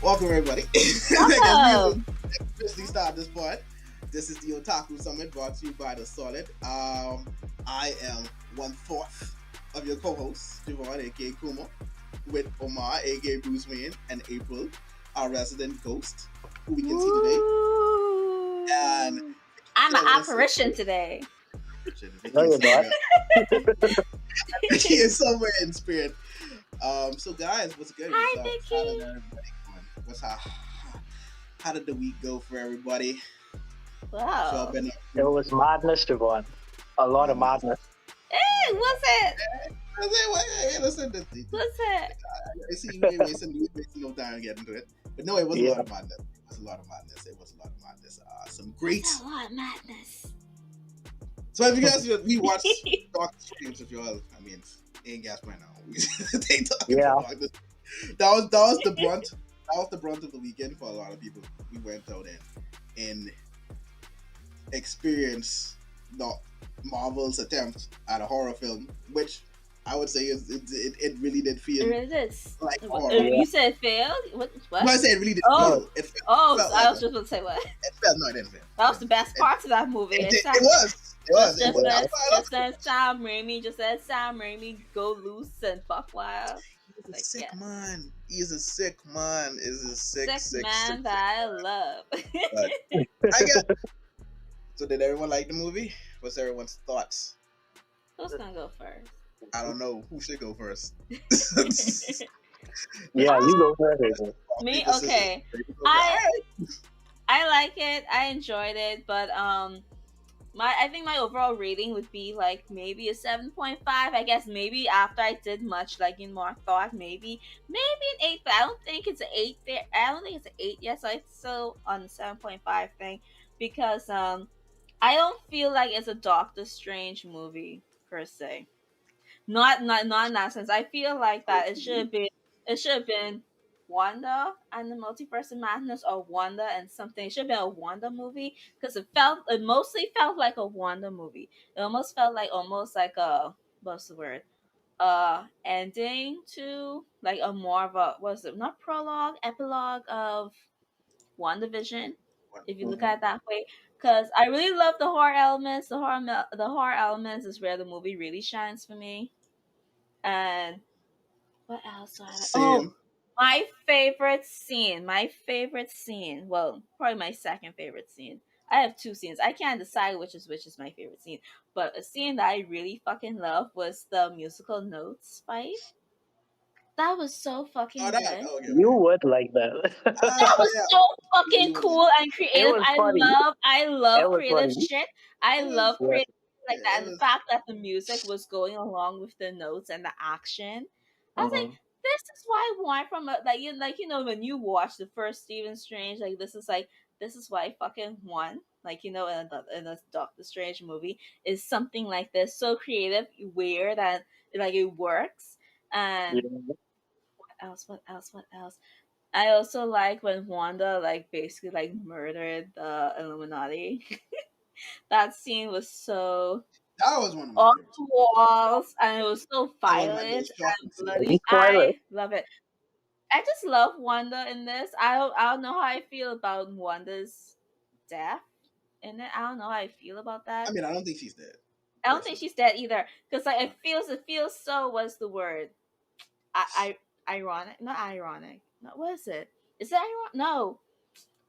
Welcome everybody. Welcome. Officially start this part. This is the Otaku Summit brought to you by The Solid. I am 1/4 of your co-hosts, Javon, aka Kuma, with Omar, aka Bruce Wayne, and April, our resident ghost, who we can see today. And I'm an apparition today. No, you're not. He is somewhere in spirit. So guys, what's good? Hi, How did Vicky. everybody going? How did the week go for everybody? Wow. So It was madness, Javon. A lot of madness. Hey, what's it? Hey, listen, What's it? I see you wasting no time to get into it. But no, it was a lot of madness. It was a lot of madness. Some great. That's a lot of madness. So if you guys we watched Doctor Strange with y'all, I mean, ain't gas right now. They talking about this. That was the brunt. That was the brunt of the weekend for a lot of people. We went out and experienced the Marvel's attempt at a horror film, which I would say it really did feel. It really did. Like horror. You said it failed? What? No, I said it really did feel. It felt I like was just going to say what? It felt no, it didn't feel. That was the best part of that movie. It was. Just let Sam Raimi go loose and fuck wild. He's a sick man. He's a sick man. Is a sick man that I love. I guess. So did everyone like the movie? What's everyone's thoughts? Who's gonna go first? I don't know. Who should go first? Yeah, you go first. Me? Okay. I like it. I enjoyed it, but I think my overall rating would be like maybe a 7.5. I guess maybe after I did much like in more thought, maybe an 8. But I don't think it's an 8 there. I don't think it's an 8 yet. So it's still on the 7.5 thing because I don't feel like it's a Doctor Strange movie per se. Not in that sense. I feel like that it should have been Wanda and the Multiverse of Madness, or Wanda and something. It should have been a Wanda movie because it mostly felt like a Wanda movie. It almost felt like a what's the word? Ending to like a more of a not prologue, epilogue of WandaVision, if you look at it that way. Because I really love the horror elements. The horror elements is where the movie really shines for me. And what else? My favorite scene. Well, probably my second favorite scene. I have 2 scenes. I can't decide which is my favorite scene. But a scene that I really fucking love was the musical notes fight. That was so fucking good. Okay. You would like that. That was so fucking cool and creative. I love creative shit. I love creative like that. And the fact that the music was going along with the notes and the action. I was like, this is why I want from when you watch the first Stephen Strange, this is why I fucking want. In the Doctor Strange movie is something like this, so creative, weird, and it works. And what else? I also like when Wanda basically murdered the Illuminati. That scene was so that was one of my off the walls, and it was so violent and bloody. I love it. I just love Wanda in this. I don't know how I feel about Wanda's death in it. I don't know how I feel about that. I mean, I don't think she's dead. I don't think she's dead either, because it feels so. What's the word? Ironic, not ironic. No, what is it? Is it ironic? No.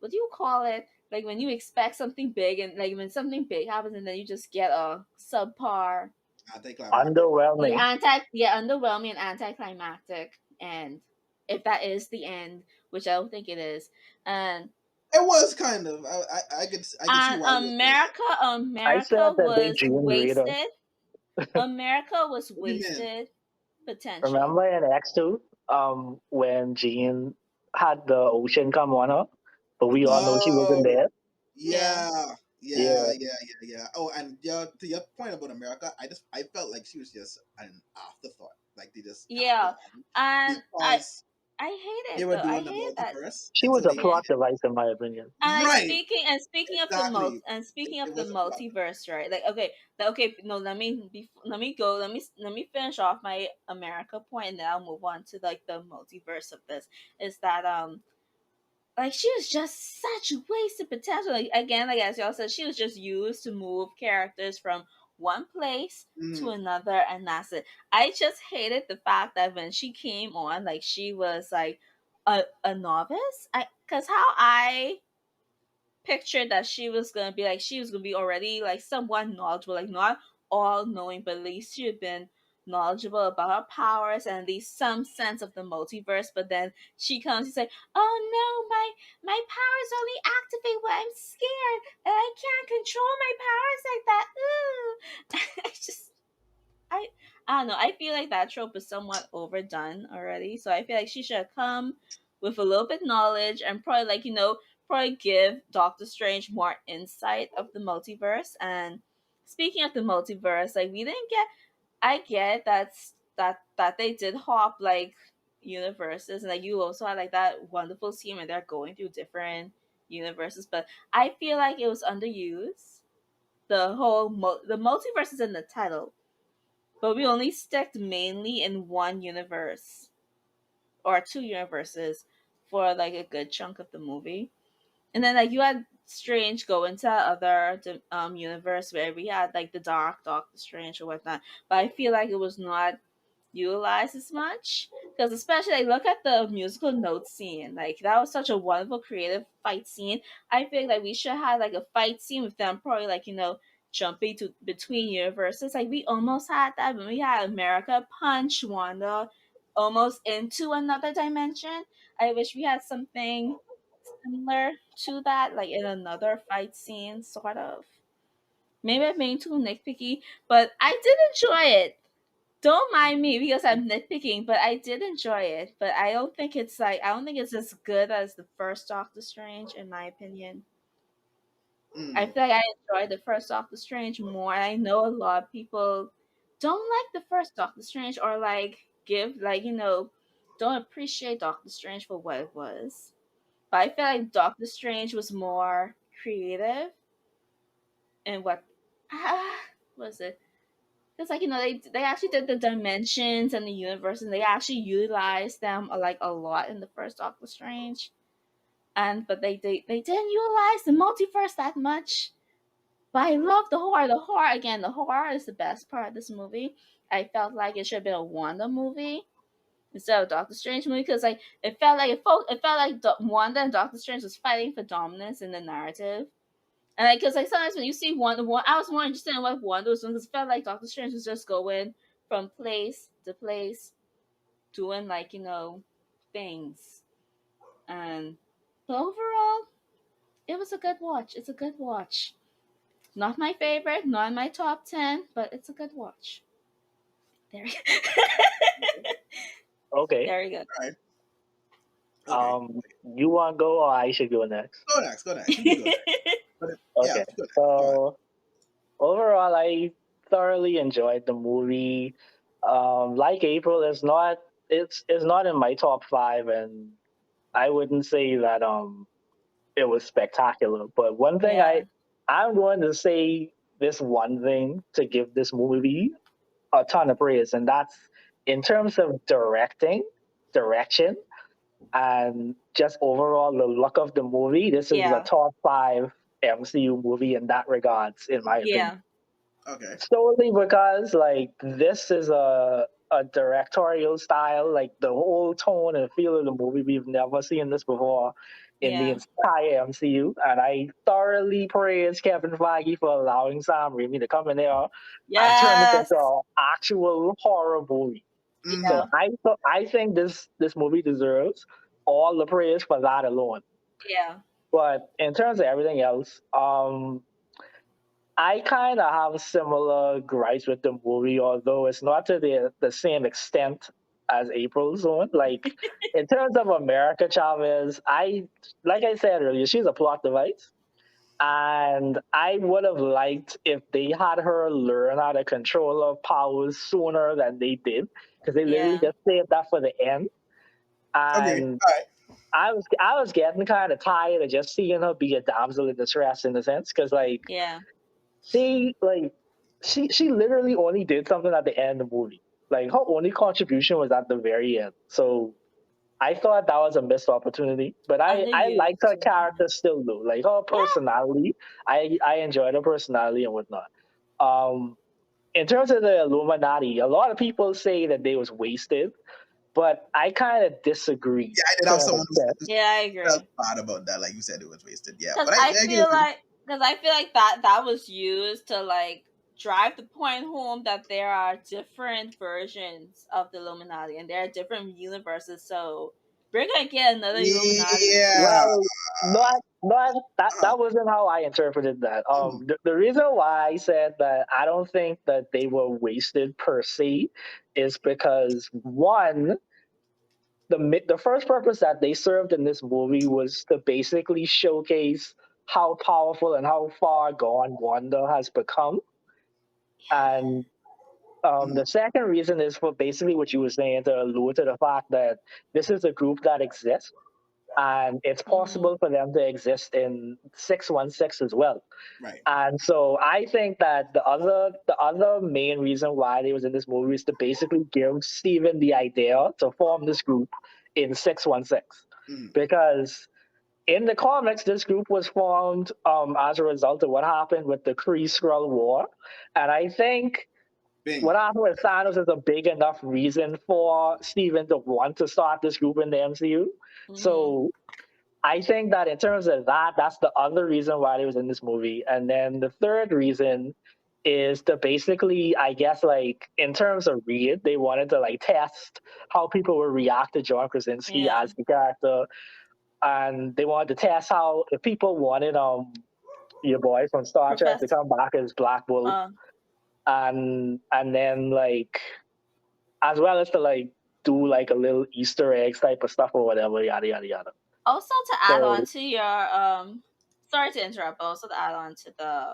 What do you call it? Like when you expect something big, and when something big happens, and then you just get a subpar. Underwhelming. Underwhelming and anticlimactic. And if that is the end, which I don't think it is, and it was kind of. I could see why. America was wasted. America was wasted. Potential. Remember in X2, when Jean had the ocean come on her, but we all know she wasn't there. Yeah. Oh, and to your point about America, I felt like she was just an afterthought. Like they just and I hate it. They were doing the multiverse. She was a plot device, in my opinion. And speaking of the multiverse, right? No, let me finish off my America point, and then I'll move on to the multiverse of this. Is that like she was just such wasted potential. Like again, like as y'all said, she was just used to move characters from one place to another, and that's it. I just hated the fact that when she came on, like she was like a novice. Cause how I pictured that she was gonna be like she was gonna be already like somewhat knowledgeable, like not all knowing, but at least she had been knowledgeable about her powers and at least some sense of the multiverse. But then she comes, she's like, "Oh no, my powers only activate when I'm scared, and I can't control my powers like that." Ooh, I just I I don't know. I feel like that trope is somewhat overdone already. So I feel like she should have come with a little bit knowledge and probably like, probably give Doctor Strange more insight of the multiverse. And speaking of the multiverse, like we didn't get I get that they did hop like universes, and like you also had like that wonderful scene where they're going through different universes, but I feel like it was underused. The whole the multiverse is in the title, but we only sticked mainly in one universe or two universes for like a good chunk of the movie. And then like you had Strange go into other universe where we had like the Dark Doctor Strange or whatnot. But I feel like it was not utilized as much, because especially like look at the musical note scene, like that was such a wonderful creative fight scene. I feel like we should have like a fight scene with them probably like jumping to between universes. Like we almost had that when we had America punch Wanda almost into another dimension. I wish we had something similar to that, like in another fight scene, sort of. Maybe I'm being too nitpicky, but I did enjoy it. Don't mind me because I'm nitpicking, but I did enjoy it. But I don't think it's as good as the first Doctor Strange, in my opinion. I feel like I enjoyed the first Doctor Strange more. And I know a lot of people don't like the first Doctor Strange, or like give like don't appreciate Doctor Strange for what it was. But I feel like Doctor Strange was more creative in what was it? Because like they actually did the dimensions and the universe, and they actually utilized them like a lot in the first Doctor Strange. And but they didn't utilize the multiverse that much. But I love the horror. The horror again. The horror is the best part of this movie. I felt like it should have been a Wanda movie instead of Doctor Strange movie, because like it felt like Wanda and Doctor Strange was fighting for dominance in the narrative. And like, cause like sometimes when you see one, I was more interested in what Wanda was doing, because it felt like Doctor Strange was just going from place to place, doing like things. And but overall, it was a good watch. It's a good watch. Not my favorite, not in my top 10, but it's a good watch. There, Okay. there you go. All right. Okay. You want to go or I should go next? Go next. Go next. You can go next. Yeah, Okay. go next. Go ahead. So overall, I thoroughly enjoyed the movie. Like April, it's not in my top five, and I wouldn't say that it was spectacular. But one thing Yeah, I'm going to say this one thing to give this movie a ton of praise, and that's in terms of direction, and just overall the look of the movie. This is a yeah, top five MCU movie in that regards, in my opinion. yeah, Okay. Solely because like this is a directorial style, like the whole tone and feel of the movie. We've never seen this before in the yeah. entire MCU, and I thoroughly praise Kevin Feige for allowing Sam Raimi to come in there and turn it Yes, into an actual horror movie. yeah, So I think this movie deserves all the praise for that alone. yeah, But in terms of everything else, I kind of have similar gripes with the movie, although it's not to the same extent as April's one. Like in terms of America Chavez, like I said earlier, she's a plot device. And I would have liked if they had her learn how to control her powers sooner than they did, because they literally yeah, just saved that for the end. Okay. And All right. I was getting kind of tired of just seeing her be a damsel in distress in a sense, because like yeah, she like she literally only did something at the end of the movie. Like her only contribution was at the very end. So I thought that was a missed opportunity, but I liked her Underused. character still though. Like her Yeah. personality, I enjoyed her personality and whatnot. Um, in terms of the Illuminati, a lot of people say that they was wasted, but I kind of disagree Yeah, I did to have an someone extent. who Yeah, I felt agree. bad about that. Like you said, it was wasted. Yeah, Because but I agree with you. I feel like that was used to like drive the point home that there are different versions of the Illuminati and there are different universes. So we're gonna get another Illuminati. Yeah. Well, not that wasn't how I interpreted that. The reason why I said that I don't think that they were wasted per se is because one, the first purpose that they served in this movie was to basically showcase how powerful and how far gone Wanda has become, and the second reason is for basically what you were saying, to allude to the fact that this is a group that exists and it's Mm-hmm. possible for them to exist in 616 as well. Right. And so I think that the other main reason why they was in this movie is to basically give Steven the idea to form this group in 616. Mm. Because in the comics, this group was formed as a result of what happened with the Kree Skrull War. And I think Bing. what happened with Thanos is a big enough reason for Steven to want to start this group in the MCU. Mm-hmm. So I think that in terms of that, that's the other reason why he was in this movie. And then the third reason is to basically, I guess, like in terms of Reed, they wanted to like test how people would react to John Krasinski Yeah. as the character, and they wanted to test how if people wanted your boy from Star Trek to Professor. come back as Black Bolt, and then like as well as to like do like a little Easter eggs type of stuff or whatever, yada yada yada. Also to add on So to your sorry to interrupt, but also to add on to the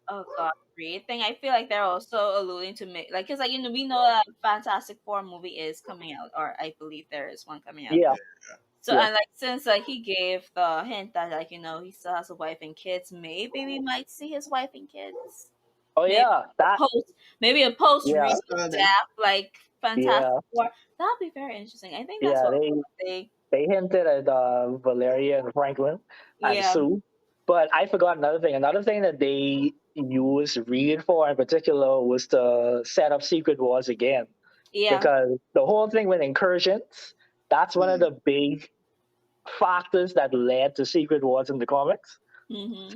oh god Reed thing, I feel like they're also alluding to me like because like we know that Fantastic Four movie is coming out, or I believe there is one coming out. yeah, So yeah. and like since like he gave the hint that like he still has a wife and kids, maybe we might see his wife and kids. Oh Maybe yeah, that maybe a post yeah, Reed death like Fantastic yeah, Four. That'll be very interesting. I think that's yeah. what They they they hinted at Valeria and Franklin and yeah Sue, but I forgot another thing. Another thing that they used Reed for in particular was to set up Secret Wars again, yeah. because the whole thing with incursions, that's one of Mm. the big factors that led to Secret Wars in the comics. Mm-hmm.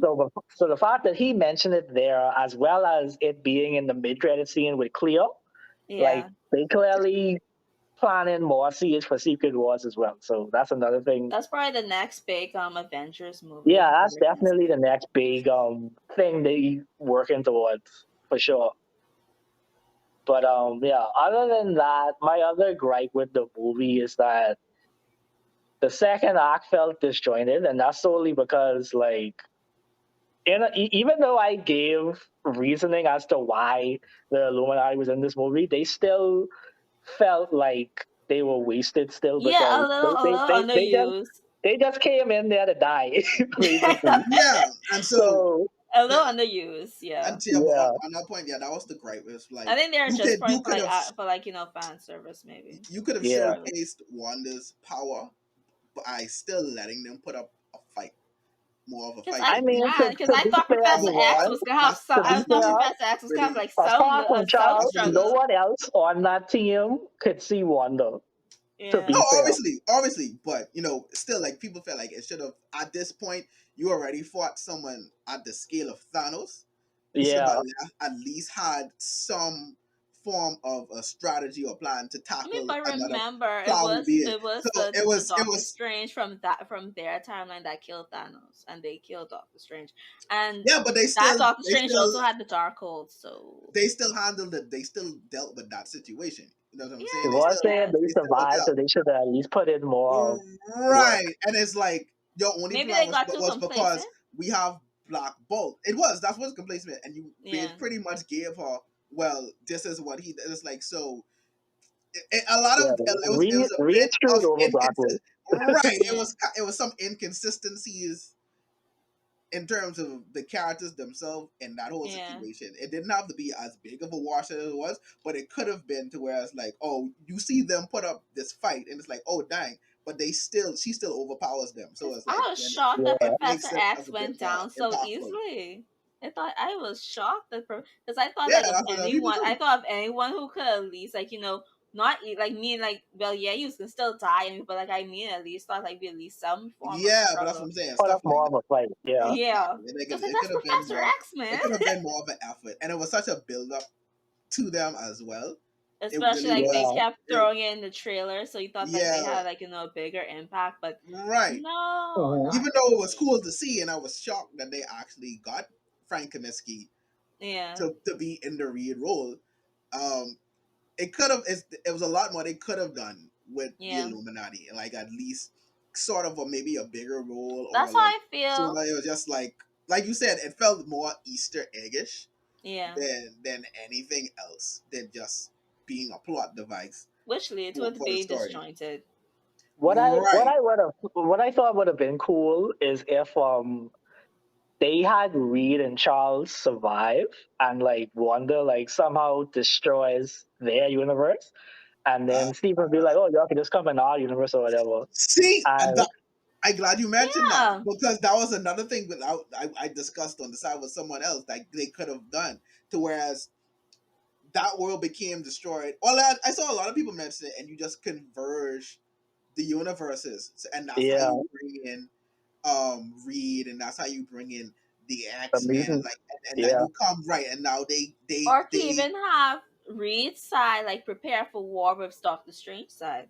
So the fact that he mentioned it there, as well as it being in the mid-credit scene with Cleo, like Yeah. they clearly planning more seeds for Secret Wars as well. So that's another thing. That's probably the next big Avengers movie. Yeah, I'm that's very definitely the fascinated. next big thing they working towards for sure. But yeah, other than that, my other gripe with the movie is that the second act felt disjointed, and that's solely because like even though I gave reasoning as to why the Illuminati was in this movie, they still felt like they were wasted still, Yeah, because a little underused. they just came in there to die, basically. Yeah, and so So A little underused. Yeah. and yeah, but yeah, on that point, yeah, that was the gripe. It was I like think they're just you for could like have fan service maybe. yeah. showcased Wanda's power by still letting them put up a fight, more of a Because fight. I I mean, because to I be thought fair, Professor X Devon, was gonna have some. to I be thought fair, Professor X was gonna have Really, like apart from some Charles, no struggle. one else on that team could see Wanda. To Yeah. no, be fair, obviously, but still, like people felt like it should have. At this point, you already fought someone at the scale of Thanos. You should yeah. have at least had some form of a strategy or plan to I mean, tackle but another remember, powerful being. it was So it the was it Doctor was Strange from their timeline that killed Thanos, and they killed Doctor Strange, and yeah, but that Doctor Strange also had the Darkhold. So they still handled it. They still dealt with that situation. You know what I'm It saying? yeah, was saying they They still survived, so they should at least put in more work. right, and it's like your only maybe plan they was got too because complacent. we have Black Bolt. That's what's complacement, and you Yeah. pretty much gave her. Well, this is what he. It's like so. A lot of Yeah, it was a read bit of screwed over inconsistent. Blackwood. Right, Yeah. it was some inconsistencies in terms of the characters themselves in that whole Yeah. situation, it didn't have to be as big of a wash as it was, but it could have been to where it's like, oh, you see them put up this fight, and it's like, oh dang, but she still overpowers them. So it's like I was then shocked that Yeah. it makes Professor it as X a bit went down so impactful. easily. I was shocked that because I thought Yeah, like if that's what other people anyone, I too. thought of anyone who could at least like not like me like well yeah you can still die but like I mean at least thought like be at least some form of Yeah, but that's what struggle. I'm saying. Oh, Stuff that's like more that. of a fight. Yeah. Yeah, Exactly. because like, It that's could have been Professor more. X, man. It could have been more of an effort, and it was such a build up to them as well. It Especially really like they Yeah. was. kept It, throwing it in the trailer, so you thought like they yeah, had like a bigger impact, but right. no, Mhm. not Even though it was really. cool to see, and I was shocked that they actually got Frank Kaminsky Yeah, to be in the lead role. Um, it could have. It was a lot more they could have done with the yeah. Illuminati, like at least sort of maybe a bigger role, or That's how like I so feel. that it was just like you said, it felt more Easter eggish Yeah, than anything else than just being a plot device which leads to it for the being story. disjointed. What Right. I would have what I thought would have been cool is if they had Reed and Charles survive and like Wanda like somehow destroys their universe, and Uh, then Stephen would be like, "Oh, y'all can just come in our universe or whatever." see, And I'm glad you mentioned that Yeah, because that was another thing that I discussed on the side with someone else that they could have done to whereas that world became destroyed. Well, I saw a lot of people mention it, and you just converge the universes, and that's how yeah, you bring in Reed, and that's how you bring in the the X-Men, and mutants. like and that Yeah, you come right, and now or to even have Reed's side like prepare for war with Doctor Strange side,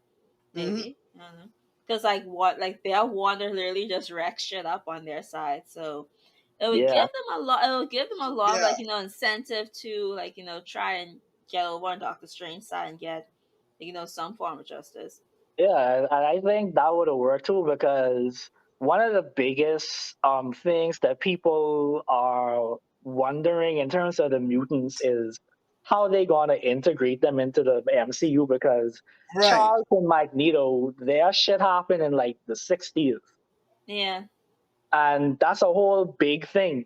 mhm. maybe. I don't know. Because like what like their Wanda literally just wrecks shit up on their side, so it would give yeah, them a lot. It would give them a lot of Yeah, like incentive to like try and get over on Doctor Strange side and get some form of justice. yeah. And I think that would have worked too because one of the biggest things that people are wondering in terms of the mutants is how they gonna integrate them into the MCU because right. Charles and Magneto, their shit happened in like the 60s, Yeah, and that's a whole big thing.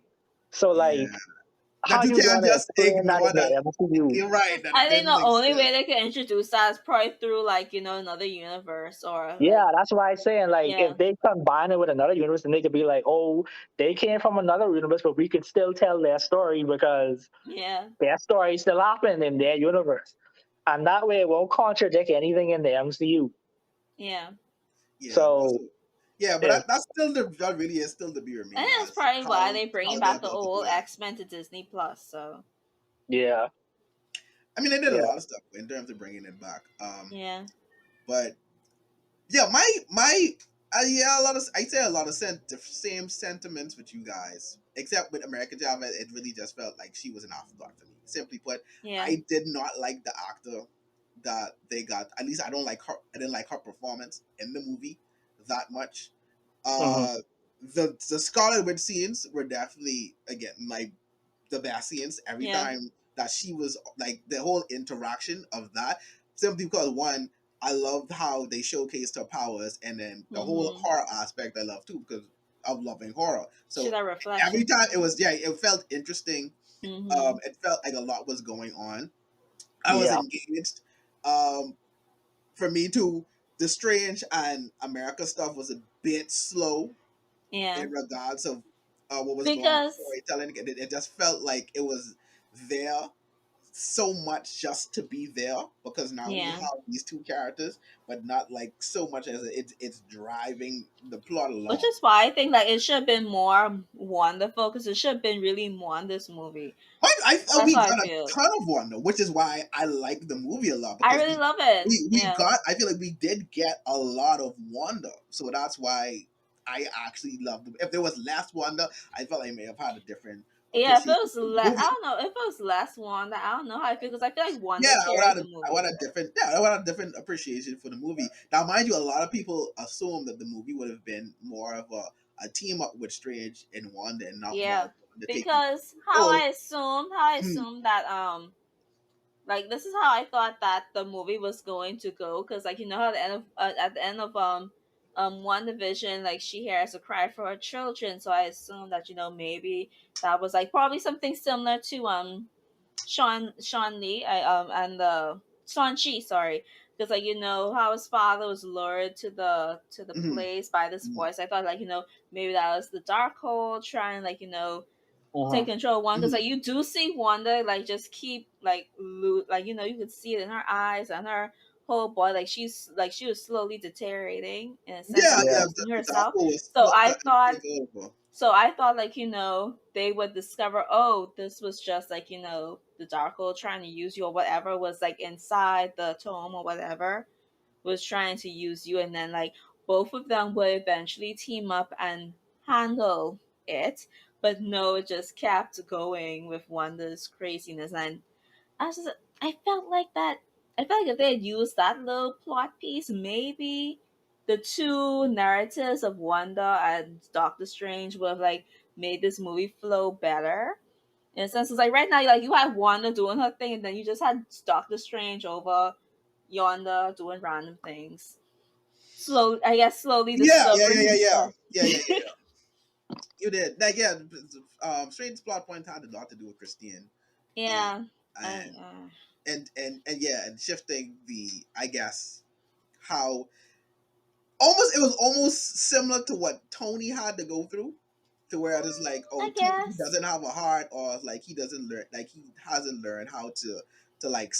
So Yeah, like, that how you you can't gonna just explain that ignore in that. the MCU? You're right that it I think didn't the only way exist. they can introduce that is probably through like another universe or like Yeah, that's why I'm saying like yeah if they combine it with another universe, then they could be like, oh, they came from another universe, but we could still tell their story because yeah their story still happened in their universe, and that way it won't contradict anything in the MCU. yeah. Yeah, but So yeah, but if that's still that really is still to be And remained that's as probably why they how bringing they're back the about to do old that. X-Men to Disney Plus. So yeah, I mean, they did a yeah, lot of stuff in terms of bringing it back. yeah, But yeah, my yeah, a lot of I say a lot of the same sentiments with you guys, except with American Java, it really just felt like she was an afterthought to me. Simply put, yeah, I did not like the actor that they got. At least I don't like her. I didn't like her performance in the movie that much. hmm, Uh, the Scarlet Witch scenes were definitely again like the best scenes every yeah. time that she was like the whole interaction of that. Simply because one, I loved how they showcased her powers, and then the whole Mm-hmm. horror aspect I love too because of loving horror. Should So that every reflection? time it was it felt interesting. Mm-hmm. It felt like a lot was going on. I was yeah, engaged. Um, for me too, the Strange and America stuff was a bit slow Yeah, in regards of what was going on because storytelling. It just felt like it was there so much just to be there because now we yeah, have these two characters, but not like so much as it's driving the plot which along. is why I think like it should have been more wonderful because it should have been really Wanda's movie. But I felt That's we how I got a feel. ton of Wonder, which is why I like the movie a lot I because really love it. we Yeah. got. I feel like we did get a lot of Wonder, so that's why I actually loved it. If there was less Wonder, I felt I may have had a different Yeah, if it appreciation was for the less, I movie. don't know. If it was less Wanda, I don't know how I feel because I feel like Yeah, Wanda carries the I movie. want a different yeah, I want a different appreciation for the movie. Now, mind you, a lot of people assume that the movie would have been more of a team up with Strange and Wanda, and not more Yeah, of Wanda taking because control. how I Mm, assumed that like this is how I thought that the movie was going to go because like how the end of at the end of WandaVision, like she hears a cry for her children, so I assume that maybe that was like probably something similar to Sean Lee, and the Sean Chi, sorry, because like how his father was lured to the Mhm. place by this Mhm. voice. I thought like maybe that was the Darkhold trying like take Uh-huh. control of Wanda, because Mhm. like you do see Wanda like just keep like like you could see it in her eyes and her whole body, like she was slowly deteriorating in a sense Yeah, of Yeah. yeah. losing The herself. Darkhold was So I starting to thought take over. like they would discover, oh, this was just like the Darkhold trying to use you, or whatever was like inside the tome or whatever was trying to use you, and then like both of them would eventually team up and handle it. But no, it just kept going with Wanda's craziness, and I was just, I felt like that. I felt like if they had used that little plot piece, maybe the two narratives of Wanda and Doctor Strange would have like made this movie flow better. In a sense, it's like right now, like you had Wanda doing her thing, and then you just had Doctor Strange over yonder doing random things. I guess slowly Yeah, yeah, discovering yeah, yeah, yeah, himself. yeah, yeah, yeah. You did like yeah. Strange's plot point had a lot to do with Christine, um, Yeah. I, and and yeah, and shifting the I guess how almost it was almost similar to what Tony had to go through, to where it's like, oh, I Tony guess. doesn't have a heart, or like he doesn't learn, like he hasn't learned how to like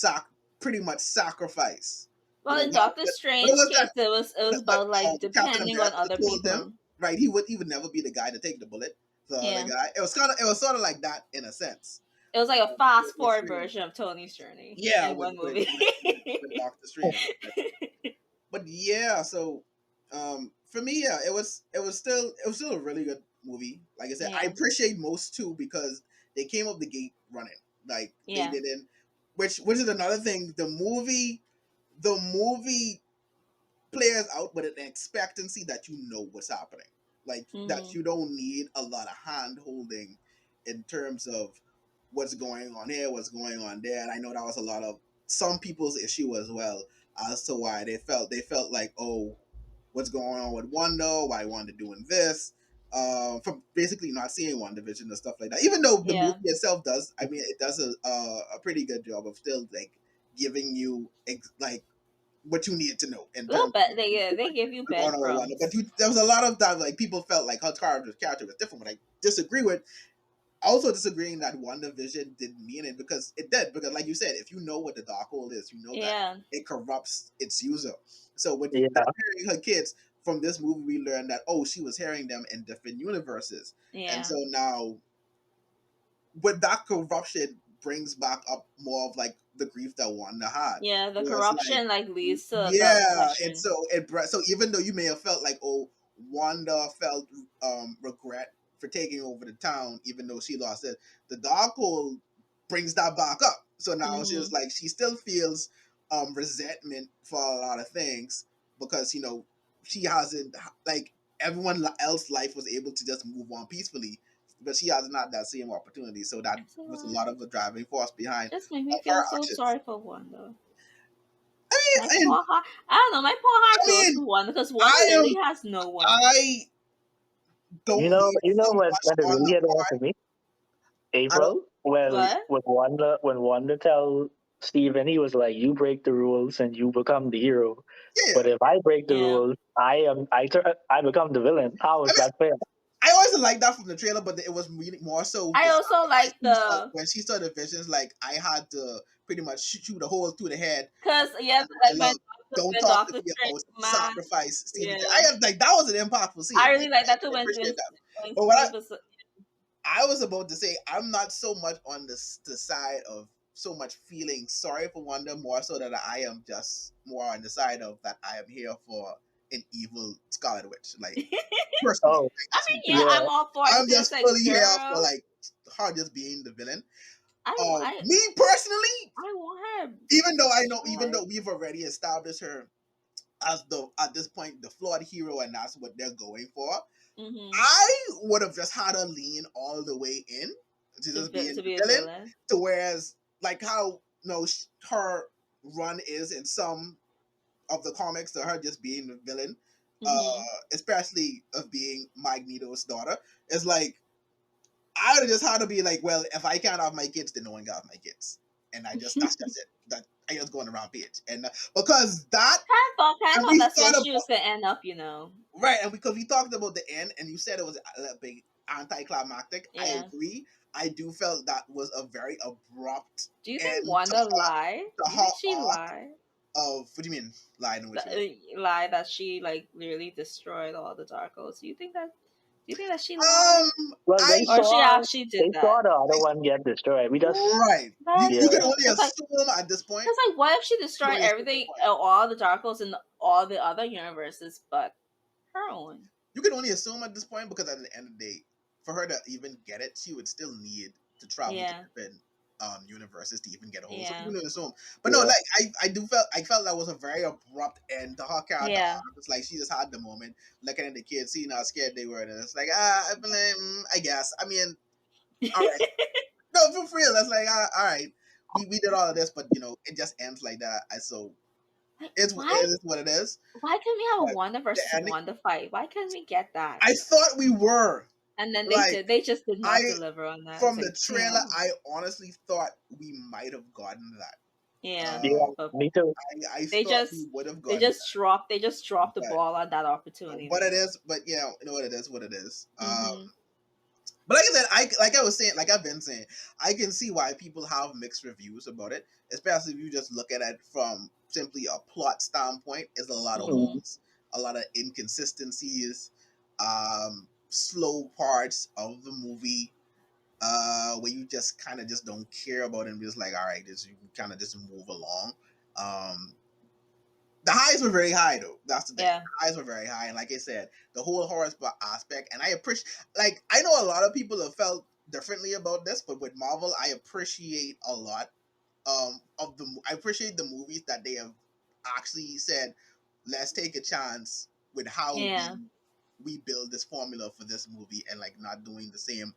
pretty much sacrifice. You Well, know in what? Doctor What Strange's was that? case, it was about like Captain depending on America other told him, people. right? He would never be the guy to take the bullet for the other Yeah. guy. It was sort of like that in a sense. It was like a fast With forward Strange. version of Tony's journey Yeah, in one with movie. with Doctor Strange. But yeah, so for me, yeah, it was still a really good movie. Like I said, I Yeah. appreciate most too because they came up the gate running. Like they Yeah. didn't, which is another thing. The movie players out with an expectancy that you know what's happening. Like that Mm-hmm. you don't need a lot of hand holding in terms of what's going on here, what's going on there. And I know that was a lot of some people's issue as well as to why they felt like, oh, what's going on with Wanda, why Wanda doing this. From basically not seeing WandaVision and stuff like that. Even though the movie Yeah. itself does, I mean, it does a pretty good job of still like giving you like what you needed to know in A little terms bit. of They give you going on with Wanda. But breadcrumbs. there was a lot of times like people felt like her character was different, but I disagree with. Also disagreeing that WandaVision didn't mean it because it did. Because like you said, if you know what the Darkhold is, you know that Yeah. it corrupts its user. So with Yeah. them hearing her kids from this movie, we learned that oh, she was hearing them in different universes, and Yeah. so now with that corruption brings back up more of like the grief that Wanda had. Yeah. The Where it's like corruption like leads to the yeah, and obsession. so even though you may have felt like oh Wanda felt regret for taking over the town, even though she lost it, the Darkhold brings that back up. So now she's Mm-hmm. like she still feels resentment for a lot of things because you know she hasn't like everyone else life was able to just move on peacefully, but she has not that same opportunity. So that So was a lot of the driving force behind just made me of her feel so actions. sorry for Wanda. I My mean, poor heart. I don't know. My poor heart I goes mean, to Wanda because Wanda I am literally has no one. I don't lean You so know much when it on really the hit home part. for me? I don't. April, when What? Wanda tell Steven, he was like, "You break the rules and you become the hero. Yeah, But if I break the Yeah. rules, I become the villain. How I is mean, that fair?" I always like that from the trailer, but it was really more so I the also like the when she saw the visions. Like I had to pretty much shoot a hole through the head. because yes, And like look, don't when talk to Doctor me Strange about man. sacrifice, Stephen. Yeah. I had like that was an impactful scene. I Like really like that too I when appreciate that. when But Steve was I was about to say I'm not so much on the side of so much feeling sorry for Wanda, more so that I am just more on the side of that I am here for an evil Scarlet Witch. Like personally, Oh, like, I that's me mean, yeah, yeah. I'm all for it I'm too. It's just like, fully here for girl, like her just being the villain. I I Me personally, I want her even destroyed. though we've already established her as the at this point the flawed hero, and that's what they're going for. Mm-hmm. I would have just had her lean all the way in to just being To the be a villain, villain. to whereas like how her run is in some of the comics to her just being the villain. especially of being Magneto's daughter, is like I would have just had to be like, well, if I can't have my kids, then no one can have my kids, and that's just it. That I just going around page, and because that Kind of and thought we that's thought where she about was gonna end up, you know. right, and because we talked about the end, and you said it was a little big anticlimactic. I Yeah. agree. I do felt that was a very abrupt Do you end think to Wanda lied? the Do you think she arc lied? of what do you mean lying in which way? Lie that she like literally destroyed all the Darkos. Do you think that? Do you think that she lied, Um, Well, I or she actually did they that? saw the other one get destroyed. We just right. That's You yeah. can only it's like assume at this point. because like what if she You can destroyed only assume at this everything, point. all the Darkos in all the other universes, but her own? You can only assume at this point because at the end of the day, for her to even get it, she would still need to travel to Yeah, different universes to even get a hold. So yeah, you can assume. But no, Yeah. like I felt that was a very abrupt end to her character yeah. arc. It's like she just had the moment looking at the kids, seeing how scared they were, and it's like I've been like, I guess. I mean, all right. No, for real. That's like all right. We did all of this, but it just ends like that. So it Why? is what it is. Why couldn't we have a But Wanda the versus ending, Wanda fight? Why couldn't we get that? I thought we were And then they like did. They just did I not deliver on that. It's from the like, trailer. damn. I honestly thought we might have gotten that. Yeah, Yeah, but me too. I they thought we just would have they gotten just dropped they just dropped the that. ball on that opportunity. But it is. But yeah, you know what it is. What it is. Mm-hmm. But like I said, like I was saying, like I've been saying, I can see why people have mixed reviews about it, especially if you just look at it from simply a plot standpoint. There's a lot of Mhm. holes, a lot of inconsistencies, slow parts of the movie, where you just kind of just don't care about it and just like, all right, just you kind of just move along. Um, the highs were very high though. That's the thing. Yeah. The highs were very high, and like I said, the whole horror aspect. And I appreciate, like, I know a lot of people have felt differently about this, but with Marvel, I appreciate a lot. I appreciate the movies that they have actually said, let's take a chance with how Yeah. we build this formula for this movie and like not doing the same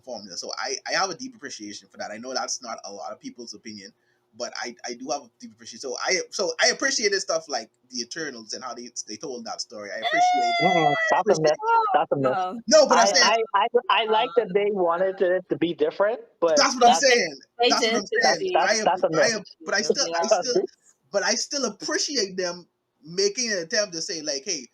formula. So I have a deep appreciation for that. I know that's not a lot of people's opinion, but I do have a deep appreciation. So I appreciated stuff like the Eternals and how they told that story. I appreciate. That's a myth. Oh, That's a myth. no. No, but I'm I, saying I, I, I like that they wanted it to be different, but that's what I'm that's saying. They That's what did I'm saying. succeed. that's a myth. But I still appreciate them making an attempt to say like, hey,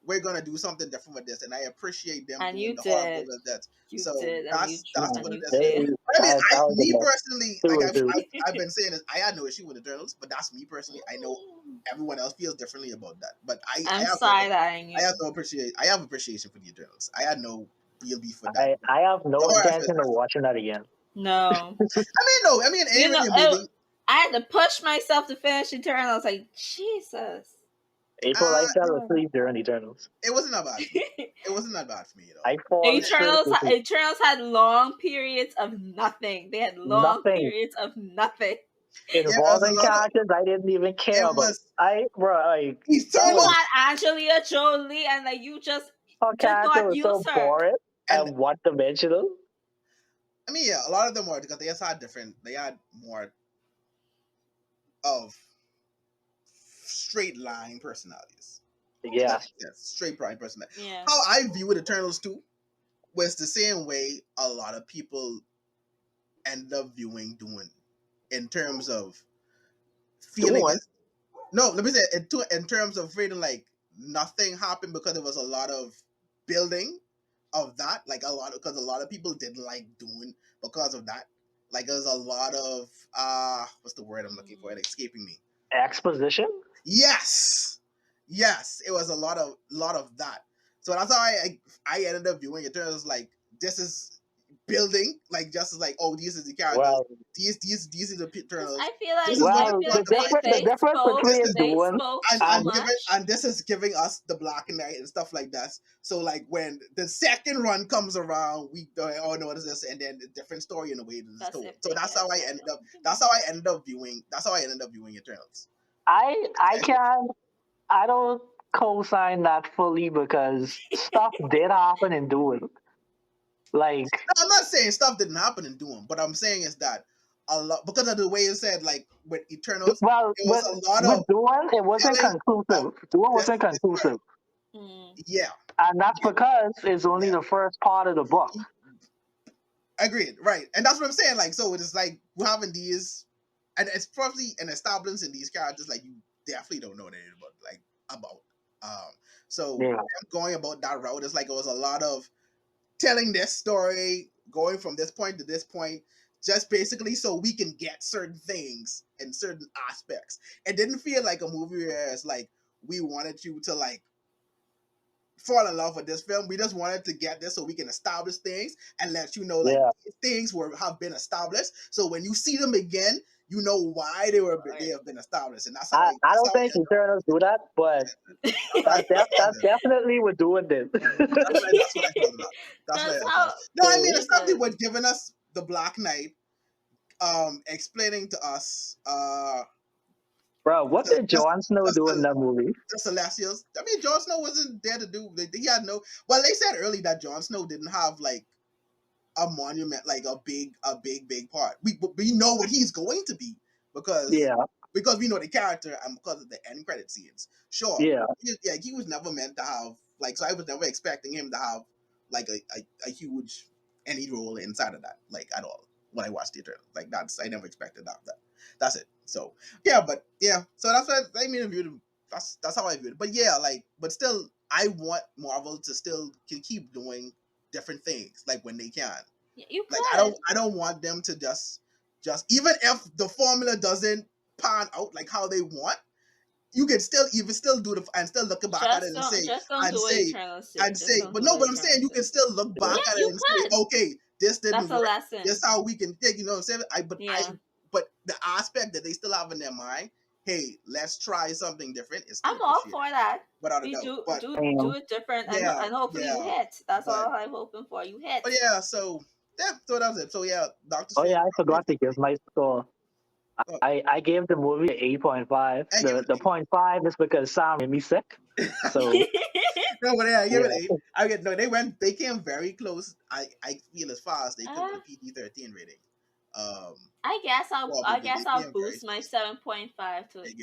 we're gonna do something different with this, and I appreciate them And doing you the hard work did. with that. You So did, and you that's and what it you is. failed. I mean, that was a me myth. personally, Through like and through. I've been saying this, I had no issue with Eternals, but that's me personally. I know everyone else feels differently about that, but I I'm have side-eyeing I you. have no I have appreciation for the Eternals. I had no real beef for that. I have no The horror intention aspect- of watching that again. No. I mean, it You ain't know, really a movie. I had to push myself to finish Eternal. I was like, Jesus. April, I fell no. asleep during Eternals. It wasn't that bad. It wasn't that bad for me at all. I fall Eternals, straight asleep. Eternals had long periods of nothing. They had long Nothing. periods of nothing. Involving characters I didn't even care about. Like You had Angelina Jolie, and like you just her character got was so used to her. boring and one dimensional. I mean, yeah, a lot of them were because they just had they had more of straight line personalities. Yeah. Straight line personality. Yeah. How I view Eternals too was the same way a lot of people end up viewing Dune in terms of feeling it. No, let me say in terms of feeling like nothing happened because there was a lot of building of that, like because a lot of people didn't like Dune because of that. Like there's a lot of what's the word I'm looking for? It's escaping me. Exposition? Yes, it was a lot of that. So that's how I ended up viewing it. It was like this is building, like just as like, oh, these are the characters. Well, these are the Eternals. I feel like the difference between Dune and this is giving us the Black Knight and stuff like that. So like when the second run comes around, we go, oh no, what is this? And then a different story in a way that is told. So that's how I ended up. That's how I ended up viewing. That's how I ended up viewing Eternals. I don't co-sign that fully because stuff did happen in Dune. Like, no, I'm not saying stuff didn't happen in Dune, but I'm saying is that a lot because of the way you said, like with Eternals, well, it was a lot with of Dune, it wasn't conclusive. Dune wasn't conclusive. Yeah. And that's because it's only the first part of the book. Agreed. Right. And that's what I'm saying. Like, so it's like we're having these, and it's probably an establishment in these characters like you definitely don't know anything about. So them going about that route is like it was a lot of telling this story, going from this point to this point, just basically so we can get certain things in certain aspects. It didn't feel like a movie where it's like we wanted you to like fall in love with this film. We just wanted to get this so we can establish things and let you know like things have been established. So when you see them again, you know why they have been established, and that's how I don't think Eternals do that, but that's definitely what doing this. That's what I thought about. That's what I thought. No, I mean especially with giving us the Black Knight, explaining to us, bro, what did Jon Snow do in that movie? The Celestials. I mean, Jon Snow wasn't there to do. He had no. Well, they said early that Jon Snow didn't have like a monument, like a big part. We know what he's going to be because we know the character and because of the end credit scenes. Sure, he was never meant to have like. So I was never expecting him to have like a huge any role inside of that, like at all. When I watched the Eternals, like I never expected that. That's it. So yeah, but yeah, so that's what I mean. I viewed it. That's how I viewed it. But yeah, like, but still, I want Marvel to still can keep doing different things, like when they can. You like I don't want them to just even if the formula doesn't pan out like how they want, you can still do the and still look back at it and say but I'm saying you can still look back at it and say, okay, this didn't work. Lesson. This how we can take, you know what I'm saying? But the aspect that they still have in their mind, hey, let's try something different. I'm all for that. Without a doubt. Do it different and hopefully you hit. That's all I'm hoping for. You hit. But yeah, so that was it. So yeah, Doctor Strange. Oh yeah, I forgot to give my score. I gave the movie 8.5. The 0.5 is because Sam made me sick. So no, but yeah, I give it 8. They came very close. I feel as far as they took the PG-13 rating. I guess I'll boost my 7.5 to 8.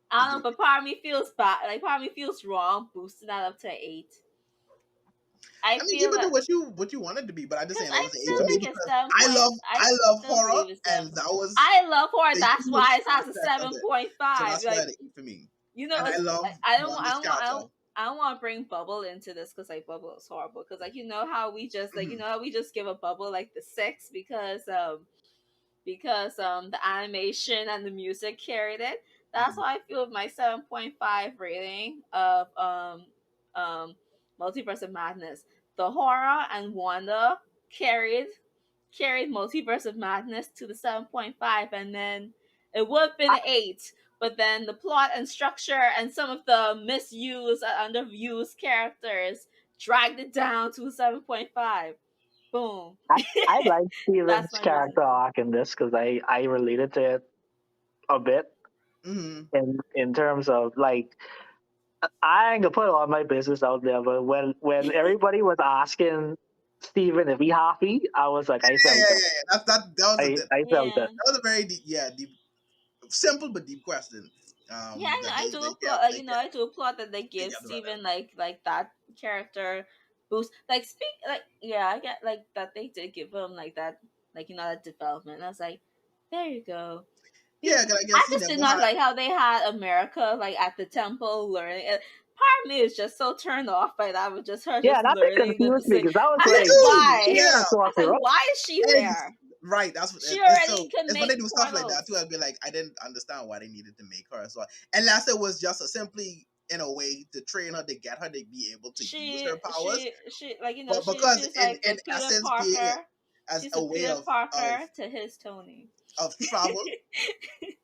I don't know, but part of me feels bad. Like part of me feels wrong boosting that up to 8. I mean, you could do what you wanted to be, but I just saying it was an 8 to me because I love horror, and that was I love horror. That's why it has a 7.5. So that's why the 8 for me. You know, I don't want to bring Bubble into this because like Bubble is horrible. Because like you know how we just like we just give a Bubble like the 6 because the animation and the music carried it. That's how I feel with my 7.5 rating of Multiverse of Madness. The horror and Wanda carried Multiverse of Madness to the 7.5, and then it would have been 8. But then the plot and structure and some of the misused and underused characters dragged it down to 7.5. Boom. I like Steven's character arc in this because I related to it a bit. In terms of like, I ain't gonna put all my business out there, but when everybody was asking Steven if he happy, I was like, I felt that. I felt that. That was a very deep, simple but deep question. I do applaud that they give Steven like that character boost. Like I get like that they did give him like that, like that development. I was like, there you go. Yeah, I just did not like how they had America like at the temple learning. Part of me is just so turned off by that. With just her just learning. Confused me because I was like, why is she there? Right, that's what she already can make. When they do stuff like that too, I'd be like, I didn't understand why they needed to make her. So unless it was just simply in a way to train her to get her to be able to use her powers. She like but because she's like in essence being as she's a way Peter Parker to his Tony. Of travel.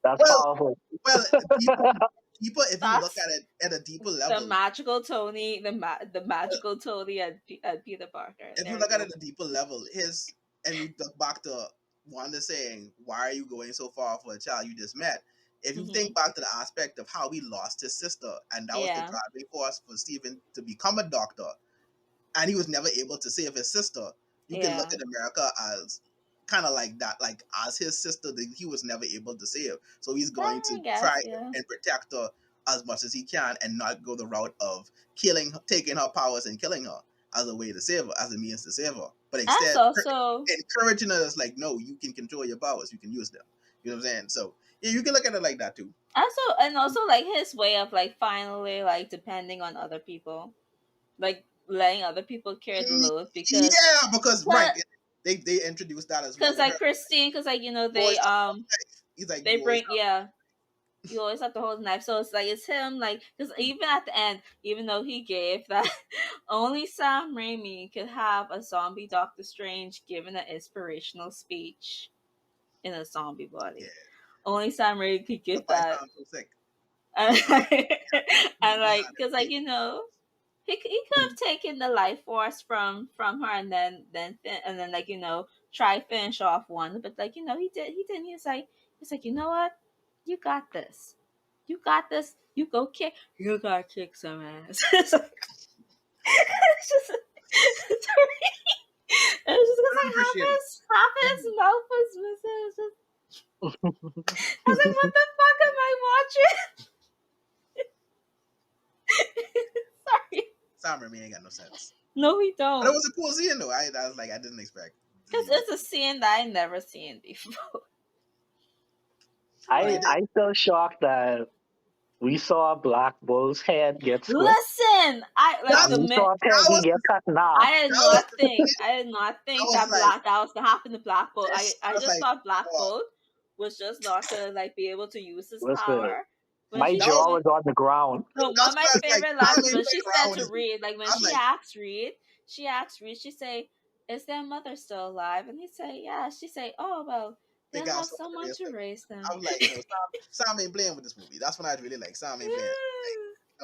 That's powerful. Well, people, if you look at it at a deeper level, the magical Tony, the magical Tony and Peter Parker. If you look at it at a deeper level, and you look back to Wanda saying, "Why are you going so far for a child you just met?" If you think back to the aspect of how he lost his sister, and that was the driving force for Steven to become a doctor, and he was never able to save his sister, you can look at America as kind of like that, like as his sister that he was never able to save, so he's going to try and protect her as much as he can and not go the route of taking her powers and killing her as a way to save her, as a means to save her. But That's instead, also encouraging her is like, no, you can control your powers, you can use them. You know what I'm saying? So yeah, you can look at it like that too. also like his way of like finally like depending on other people, like letting other people carry the load because Yeah, because right, well, they introduced that as well because with like her. Christine, because like Always he's like, they you always bring yeah, you always have to hold the knife. So it's like it's him, like because even at the end, even though he gave that only Sam Raimi could have a zombie Doctor Strange given an inspirational speech in a zombie body. yeah. Only Sam Raimi could That's give why I that, sound so sick. and like because like he could have taken the life force from her and then like try finish off one, but like he didn't. He's like, you know what, you got this, you go kick, you gotta kick some ass. It's like, it's just sorry. It was just because I like appreciate it. half his mouth was missing. It was just, I was like, what the fuck am I watching? Sorry. Sam Raimi ain't got no sense. No, we But it don't. was a cool scene though. I was like, I didn't expect. Because it's a scene that I never seen before. I still shocked that we saw Black Bull's head get split. Listen, I like That's- the We minute saw Peggy get cut in half. I did not think was that like- that was gonna happen to Black Bolt. Yes, I I was just like, thought Black wow. Bolt was just not gonna like be able to use his Listen, power. When My she jaw said- was on the ground. No, one That's of my why it's like, favorite lines was Tommy when she played said around to with Reed, like when I'm she like- asked Reed, she say, "Is their mother still alive?" And he say, "Yeah." She say, "Oh well, They they'll got have someone someone to to raise raise them." I was like, no, Sam ain't playing with this movie. That's when I really like Sam ain't playing.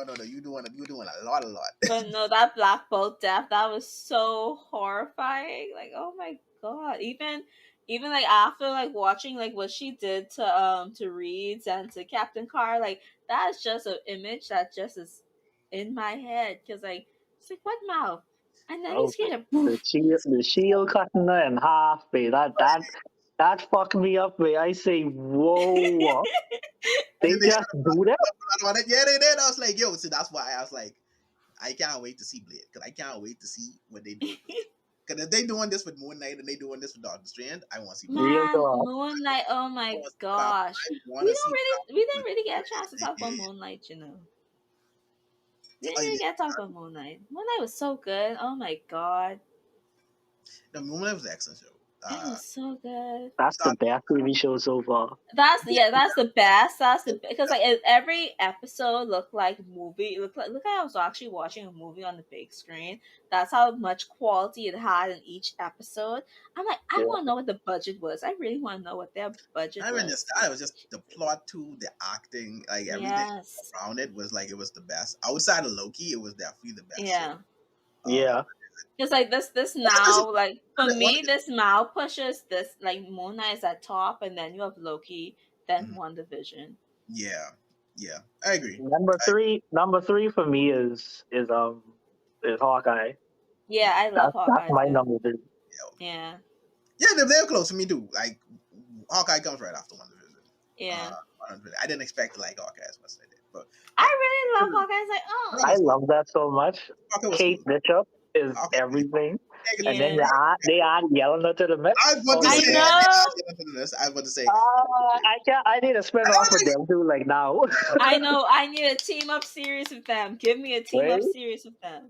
Like, no, you doing a lot. But no, that Black Bolt death, that was so horrifying. Like, oh my god. Even like after like watching like what she did to Reeds and to Captain Carr, like that's just an image that just is in my head. Cause like it's like what mouth? And then he's gonna The shield cutting her in half, babe. That fucked me up, babe. I say, whoa. They And then just do that? on it. Yeah, they did. I was like, yo, see, that's why I was like, I can't wait to see Blade because I can't wait to see what they do. Because if they doing this with Moon Knight and they doing this with Doctor Strange, I want to see Blade. Man, Real talk. Moon Knight, oh my gosh. We didn't really get a chance to talk about Moon Knight, We didn't really get to talk about Moon Knight. Moon Knight was so good. Oh my god. No, Moon Knight was an excellent show. It was so good. That's the best TV show so far. That's the best. Because like every episode looked like a movie. Look like I was actually watching a movie on the big screen. That's how much quality it had in each episode. I'm like, I want to know what the budget was. I really want to know what their budget was. I mean, it was just the plot too, the acting, like everything around it was like it was the best. Outside of Loki, it was definitely the best. Yeah. Yeah. It's like this now, like for me, this now pushes this like Moon Knight is at top, and then you have Loki, then WandaVision. Yeah, I agree. Number three for me is Hawkeye. Yeah, I love Hawkeye. That's my number three. Yeah. Yeah, they're close to me too. Like Hawkeye comes right after WandaVision. Yeah. I didn't expect to like Hawkeye as much as I did, but I really love Hawkeye. It's like, oh, I love that so much. Kate Bishop is everything. And then they add Yelena to the mix. I was about to say, I was about to say. I need a spin off with them too, like now. I know. I need a team up series with them. Give me a team up series with them.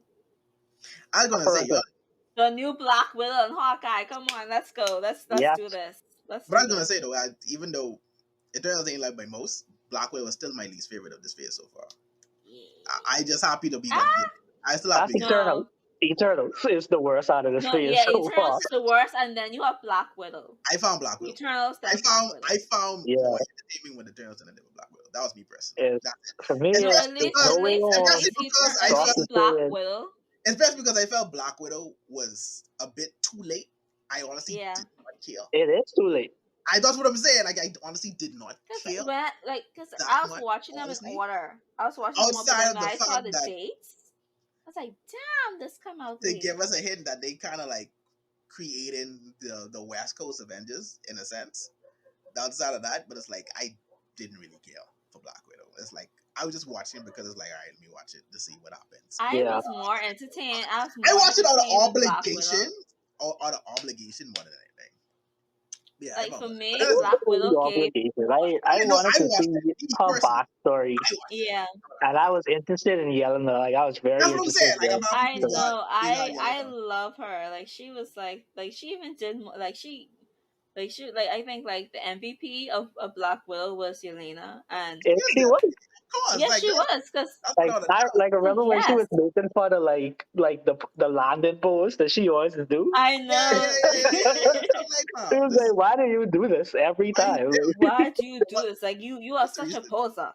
I was gonna say, the new Black Widow and Hawkeye. Come on, let's go. Let's do this. But I was gonna say though, even though Eternals ain't liked by most, Black Widow was still my least favorite of this phase so far. I just happy to be back. I still happy. Eternals is the worst out of this phase so Eternals far. is the worst, and then you have Black Widow. I found Black Widow. Eternals. I found more entertainment with Eternals than I did with Black Widow. That was me personally. For me, especially because I felt Black Widow was a bit too late. I honestly did not care. It is too late. That's what I'm saying. Like I honestly did not care. Because I was watching them in order. I was watching them and I saw the dates. I was like, damn, this come out to give us a hint that they kind of like creating the West Coast Avengers in a sense. Outside of that, but it's like I didn't really care for Black Widow. It's like I was just watching it because it's like, all right, let me watch it to see what happens. I Yeah. was more entertained. I was I more watch it out of entertained with Black obligation, Widow. or out of obligation more than anything. Yeah, Like I for watch it. But me, that is It me. Black was Widow the gave. obligation. I Yeah, no, wanted I to watched see it. Me her personally, backstory, I watched it. Yeah, and I was interested in Yelena. Like I was very That's what I'm interested saying. in Like, I'm Yelena. happy I So, know. she's not I yelling. love her. Like she was like she even did like I think like the MVP of Black Widow was Yelena, and if Yes, she was of course. yes, Like, she was because that's like, without a I doubt. like like remember when she yes, was making for the the landing pose that she always do. I Yeah, yeah, know. yeah, yeah, yeah, yeah. I'm like, It fam, was this like, why do you do this every why you time? did it. Why do you do What? this? Like you are What's the such a reason? poser.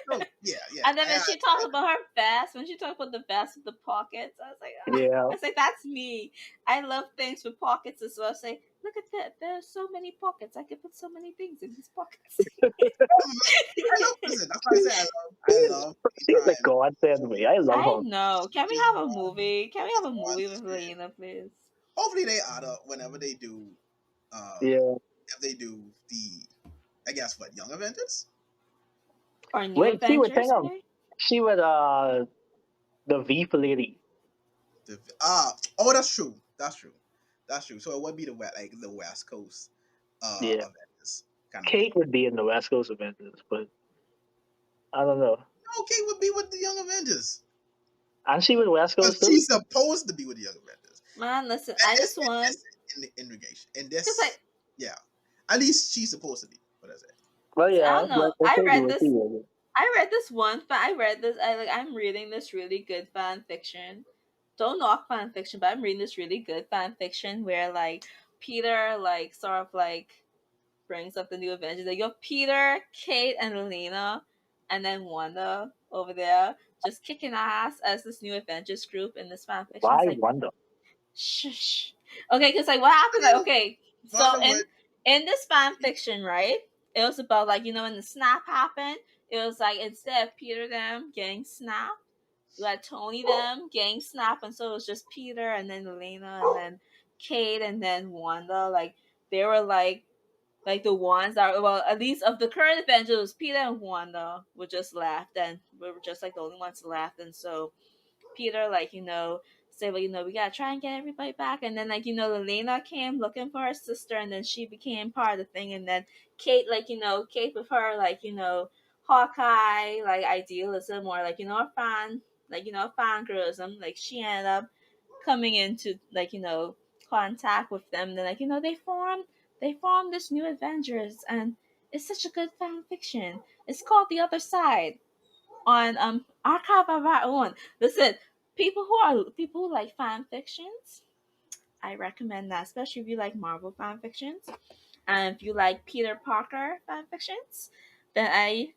No, yeah, yeah. And then when she talked about her vest, when she talked about the vest with the pockets, I was like, ah. Yeah, I was like, that's me. I love things with pockets as well. I say, look at that. There's so many pockets. I could put so many things in these pockets. I love. Listen, that's why I say I love she's a anytime. godsend me. I love I her. know. Can we Just have a movie? Can we have a one movie with screen. Lena, please? Hopefully they add up whenever they do. Yeah. If they do the, I guess what, Young Avengers. Or New Wait, she would think Avengers, of maybe? she would the V lady. Oh, that's true. That's true. That's true. So it would be like the West Coast Yeah. Avengers kind of thing. Kate would be in the West Coast Avengers, but I don't know. Okay, would be with the Young Avengers. And she with West But Coast too? she's supposed to be with the Young Avengers. Man, listen, I just want. In irrigation. In Because, this, yeah. At least she's supposed to be. What is it? Well, I yeah, don't know. but they do what she will. I read this one. I read this. I'm reading this really good fan fiction. Don't knock fan fiction, but I'm reading this really good fan fiction where like Peter like sort of like brings up the new Avengers. Like you have Peter, Kate, and Elena, and then Wanda over there just kicking ass as this new Avengers group in this fan fiction. It's Why like wonder? shh. Okay, because like what happened? Like okay, so Wanda would. in this fan fiction, right? It was about like when the snap happened. It was like instead of Peter them getting snapped, you had Tony them getting snapped, and so it was just Peter and then Elena and then Kate and then Wanda. Like they were like the ones that well at least of the current Avengers, Peter and Wanda were just left, and we were just like the only ones left, and so Peter, like, say, well, we gotta try and get everybody back. And then, like, Elena came looking for her sister, and then she became part of the thing. And then Kate, like, Kate with her, like, Hawkeye, like, idealism, or, like, a fan, like, fangirlism, like, she ended up coming into, like, contact with them. And then, like, they formed this new Avengers, and it's such a good fan fiction. It's called The Other Side on Archive of Our Own. Listen, people who like fan fictions, I recommend that, especially if you like Marvel fan fictions. And if you like Peter Parker fan fictions, then I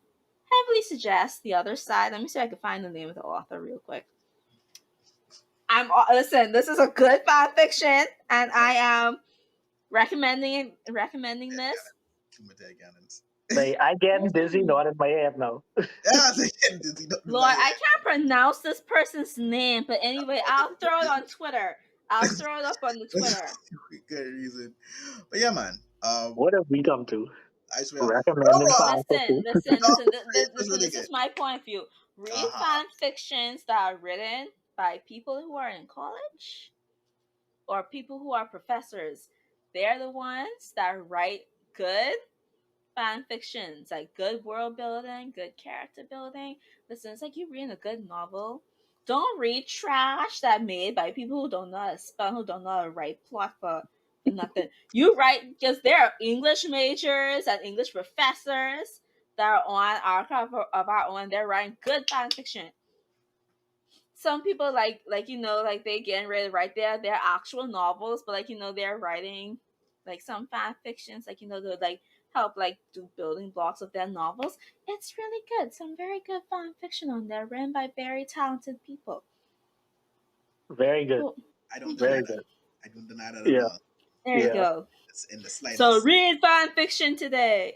heavily suggest The Other Side. Let me see if I can find the name of the author real quick. Listen, this is a good fan fiction, and I am recommending this. Too much egg cannons. Like I getting dizzy nodding my head now. Yeah, they getting dizzy. Lord, I can't pronounce this person's name, but anyway, I'll throw it on Twitter. I'll throw it up on the Twitter. Good reason. But yeah, man. What have we come to? I swear. Recommending Overall, fan fiction. it's really This good. is my point of view. Read fan fictions that are written by people who are in college or people who are professors. They're the ones that write good fan fictions, like good world building, good character building. Listen, it's like you reading a good novel. Don't read trash that made by people who don't know how to spell, who don't know how to write plot for nothing. You write because there are English majors and English professors that are on Archive of Our Own. They're writing good fan fiction. Some people like they getting ready to write their actual novels, but they're writing like some fan fictions, to like help like do building blocks of their novels. It's really good. Some very good fan fiction on there, written by very talented people. Very good. Cool. I don't deny Very that. good. I don't deny that at Yeah. all. There you Yeah. go. It's in the slightest. So read fan fiction today.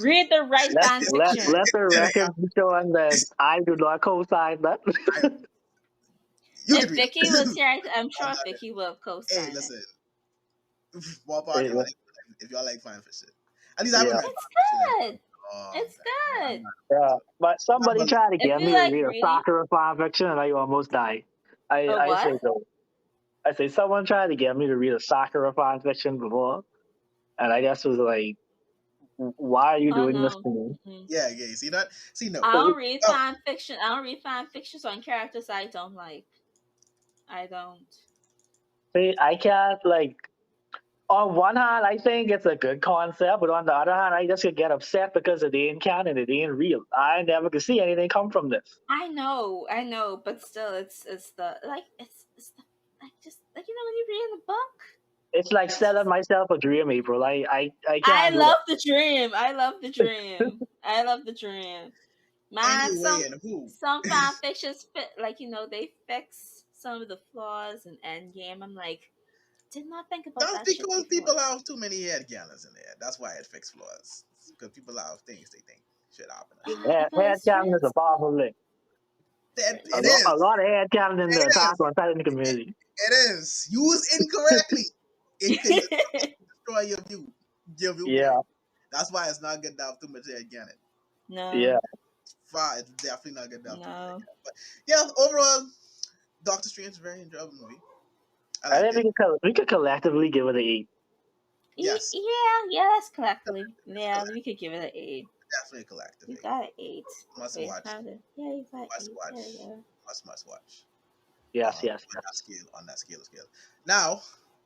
Read the right fan fiction. Let the record be shown that I do not co-sign that. If Vicky was here, I'm sure Vicky will co-sign Hey, it. listen. Ballpark, Hey, if y'all like fan fiction, At least I haven't Yeah. read It's fanfiction in good. a long It's good. time. Yeah. But somebody But tried to If get you me to like read a reading Sakura fan fiction and I almost died. a I what? say no. I say someone tried to get me to read a Sakura fan fiction before, and I just was like, why are you Oh doing this no. to me? Mm-mm. yeah, you see that? See, no. I don't read Oh, fan fiction. I don't read fan fictions on characters I don't like. I don't. See, I can't like. On one hand, I think it's a good concept, but on the other hand, I just could get upset because it ain't canon, it ain't real. I never could see anything come from this. I know, but still, it's the like it's the like just like when you read in the book. It's like It's selling just myself a dream, April. I I can't do love the dream. I love the that. dream. I love the dream. Man, anyway, and who? some fan fictions fit they fix some of the flaws in Endgame. I'm like, did not think about That's that shit because before. people have too many head canons in there. That's why it fixes flaws. Because people have things they think should happen. But Head it's canon is a realistic. powerful thing. That Realistic. it is. A lot of head canon in It the Attack is. on Titan community. It is. Used incorrectly. It can destroy your Yeah, viewpoint. That's why it's not good to have too much head canon. No, yeah. Far, it's definitely not good to have too much head no. canon. But yeah, overall, Doctor Strange is a very enjoyable movie. I I liked think it. we could collectively give it an 8. Yes, Yeah, that's collectively. Yeah, we could give it an 8. definitely collective You eight. got an 8. Must Wait, watch. found it. Yeah, you got Must 8. There watch. you go. Must watch. Yes, yes, On that yes. scale. On that scale. Now,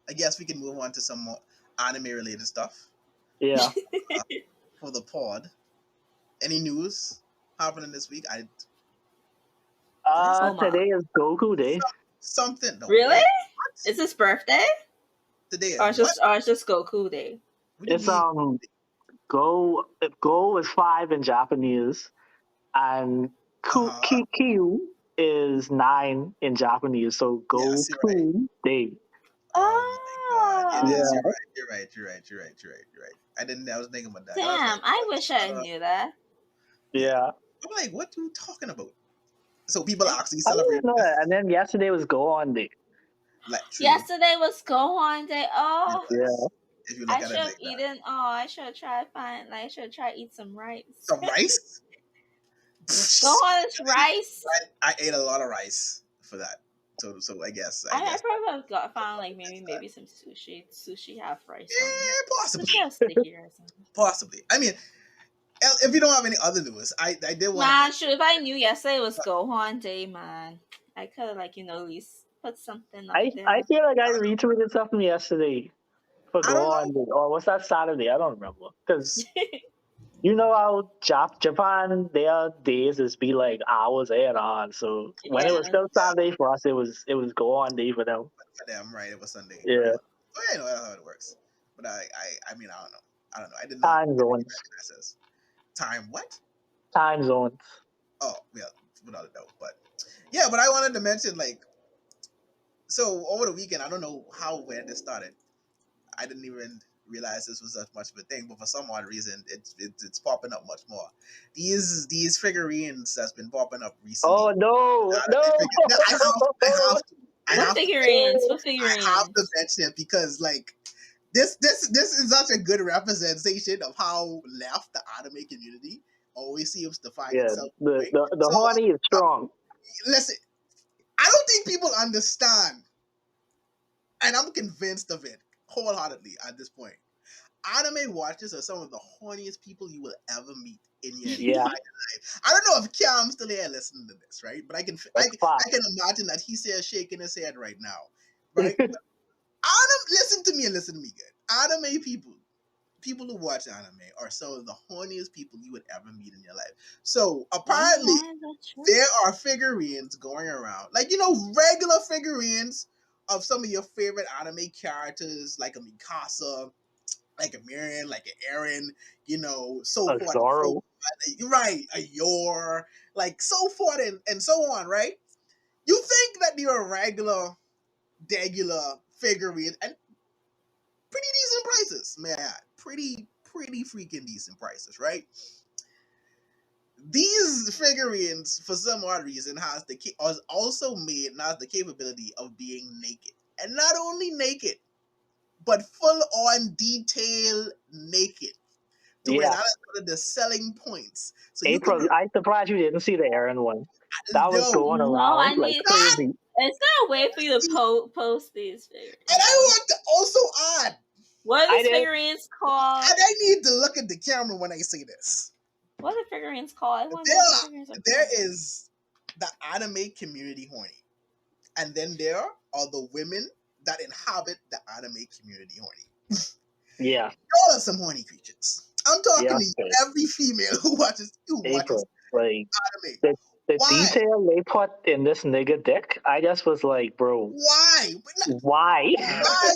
I guess we can move on to some more anime related stuff Yeah. for the pod. Any news happening this week? Today's Oh my. Today is Goku Day. something. No, Really? wait. Is his birthday? Today Or is it's what? just Goku Day? What do you It's mean? Go is 5 in Japanese, and Uh huh. Kyu is 9 in Japanese. So Yes, you're right. Goku Day. Oh my god, it is. Oh. Yeah. You're right. I didn't. I was thinking about that. I was like, Damn, I what? wish I knew that. Yeah. Yeah. I'm like, what are you talking about? So people Eh, actually I didn't celebrate know this that. And then yesterday was Go On Day. like true. Yesterday was Gohan Day. It Oh, Yeah. was. If you look I at should it have like that. eaten. Oh, I should have tried find. Like, I should have tried eat some rice. Some rice. Gohan is rice. I ate a lot of rice for that. So I I guess. probably would have found like maybe some sushi. Sushi have rice on it. Yeah, Sushi possibly. have sticky rice on it. Possibly. I mean, if you don't have any other news, I did want to Man, mention. shoot, if I knew yesterday was Gohan Day, man, I could have at least put something up I there. feel like I retweeted something yesterday for I Go don't On know. Day. Or was that Saturday? I don't remember. Because you know how Japan, their days is be like hours ahead on. So when it was Yeah. still Saturday for us, it was Go On Day for them. For them, right? It was Sunday for Yeah. us. So yeah, I know that's how it works. But I mean, I don't know. I did not Time zones. recognize this. Time what? Time zones. Oh, yeah, without a doubt. But yeah, but I wanted to mention so over the weekend, I don't know when this started. I didn't even realize this was such much of a thing, but for some odd reason, it's popping up much more. These figurines that's been popping up recently. Oh no, no. No, I What have to figurines? What I have to figurines? mention it because this is such a good representation of how left the anime community always seems to find Yeah, itself the doing. the, the So horny is strong. listen, I don't think people understand, and I'm convinced of it wholeheartedly at this point. Anime watchers are some of the horniest people you will ever meet in your entire Yeah, life. I don't know if Cam's still here listening to this, right? But that's I can fast. imagine that he's here shaking his head right now, right? Anime, listen to me good. Anime people who watch anime are some of the horniest people you would ever meet in your life. So apparently Yeah, that's true. there are figurines going around, regular figurines of some of your favorite anime characters, like a Mikasa, like a Miriam, like an Aaron, so A forth and so Zoro. on. Right, a Yor, like so forth and so on, right? You think that you're a regular figurines and pretty decent prices, man. Pretty freaking decent prices, right? These figurines, for some odd reason, has also made and has the capability of being naked, and not only naked, but full on detail naked. to where Yeah, that is one of the selling points. So you could April. I'm surprised you didn't see the Aaron one. That was no, going No, around I like need. crazy. It's gonna wait for you to post these figures. and I want to also add, What are I these did. figurines called? and I need to look at the camera when I say this. What are the figurines called? I wonder what the figurines are There called. is the anime community horny, and then there are the women that inhabit the anime community horny. Yeah, Y'all are some horny creatures. I'm talking yeah. to every female who watches April. Like anime. the Why? detail they put in this nigga dick, I just was like, bro, Why? why? Why?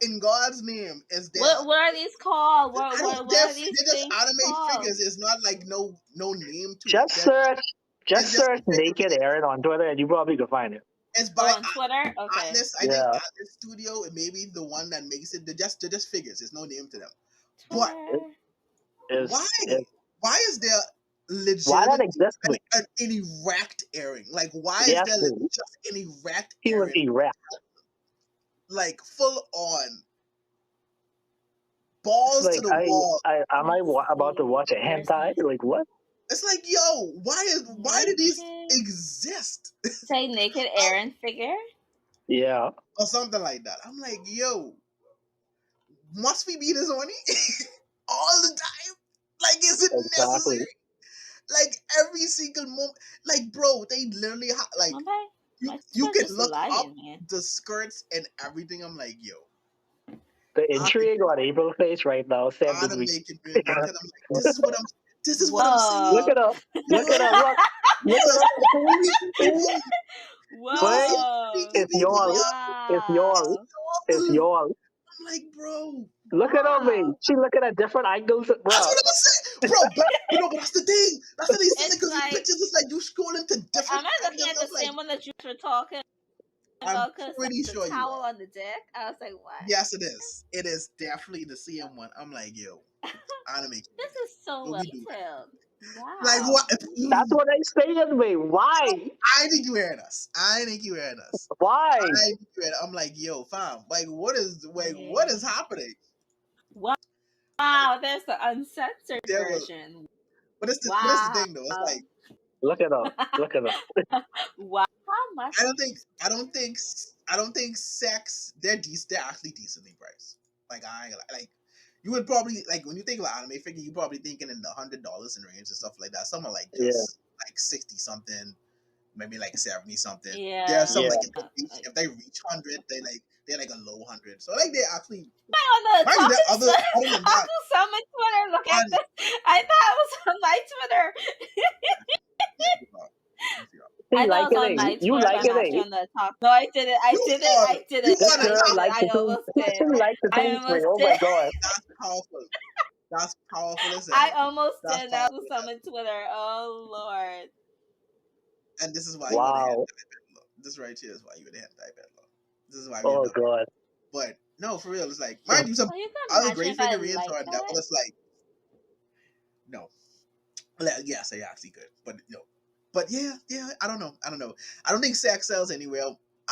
In God's name is there? What are these called? I What don't. are these They're just things anime called? figures. It's not like no name to Just it. search, It's just just search naked figurines. Aaron on Twitter, and you probably could find it. It's by on Twitter? Okay. Atlas. I think Yeah, Atlas Studio. It may be the one that makes it. They're just figures. There's no name to them. But Twitter. why? is Why is there why that legitimately exists? Wait, an erect airing? Like, why is yes, there like, dude. just an erect He was airing? erect. Like full on It's balls to like the wall. am I Let's about to see. watch a Where's hentai? this? Like what? It's like, yo, why do these Naked. exist? Say naked Aaron figure. Yeah, Or something like that. I'm like, yo, must we be this horny all the time? Like, is it exactly. necessary? Like every single moment, like bro, they literally like Okay. you My can just look up lagging here. the skirts and everything. I'm like, yo, The intrigue on April's face right now said how this to week. make it real, because I'm like, this is what I'm Whoa. saying. Look it up. Look it up. Look it up. People, But Whoa. it's people, y'all. It's y'all. It's y'all. I'm like, bro, Look it up, man. Wow. She looking at different angles, that's bro. what I'm saying, bro. But that's the thing. That's the thing. It's Because like- pictures is like you scrolling to different Am I looking angles. at the same one that you were talking I'm about? Because pretty the sure you towel are. on the deck. I was like, what? Yes, it is. It is definitely the same one. I'm like, yo, anime. This is so What well we do? detailed. Wow. Like what? That's what they saying, me. Why? I think you heard us. I think you heard us. Why? I'm like, yo, fam. Like, what is happening? Wow, there's the uncensored There was, version. but it's the thing though. It's like Look it up. Look it up. Wow. How much? I don't think sex. They're actually decently priced. Like like you would probably like when you think about anime figure, you probably thinking in the $100 in range and stuff like that. Some are like just like 60 something, maybe like 70 something. Yeah. There are some Yeah. like if they reach 100, they're like a low 100. So like they actually. On the Mind you, there are other than that, Otaku Summit Twitter. Look at this. I thought it was on my Twitter. See, I like thought it was on it, my eh? You Twitter, like but it, I'm actually eh? on the top. No, I did it. I did it. This are the girl top. like I the almost did. thing. She like the I things, almost Oh my did. god. That's powerful. That's powerful as hell. I almost That's did that powerful with Summit Twitter. Oh Lord. And this is why you would have had this right here is why you would have had that low. This is why we Oh end up. god. But no, for real, it's like mind you, some Well, you can other imagine great if I figurines liked are that, it. but it's like no. Like, yes, they actually good, but no. But yeah, I don't know. I don't think sex sells anywhere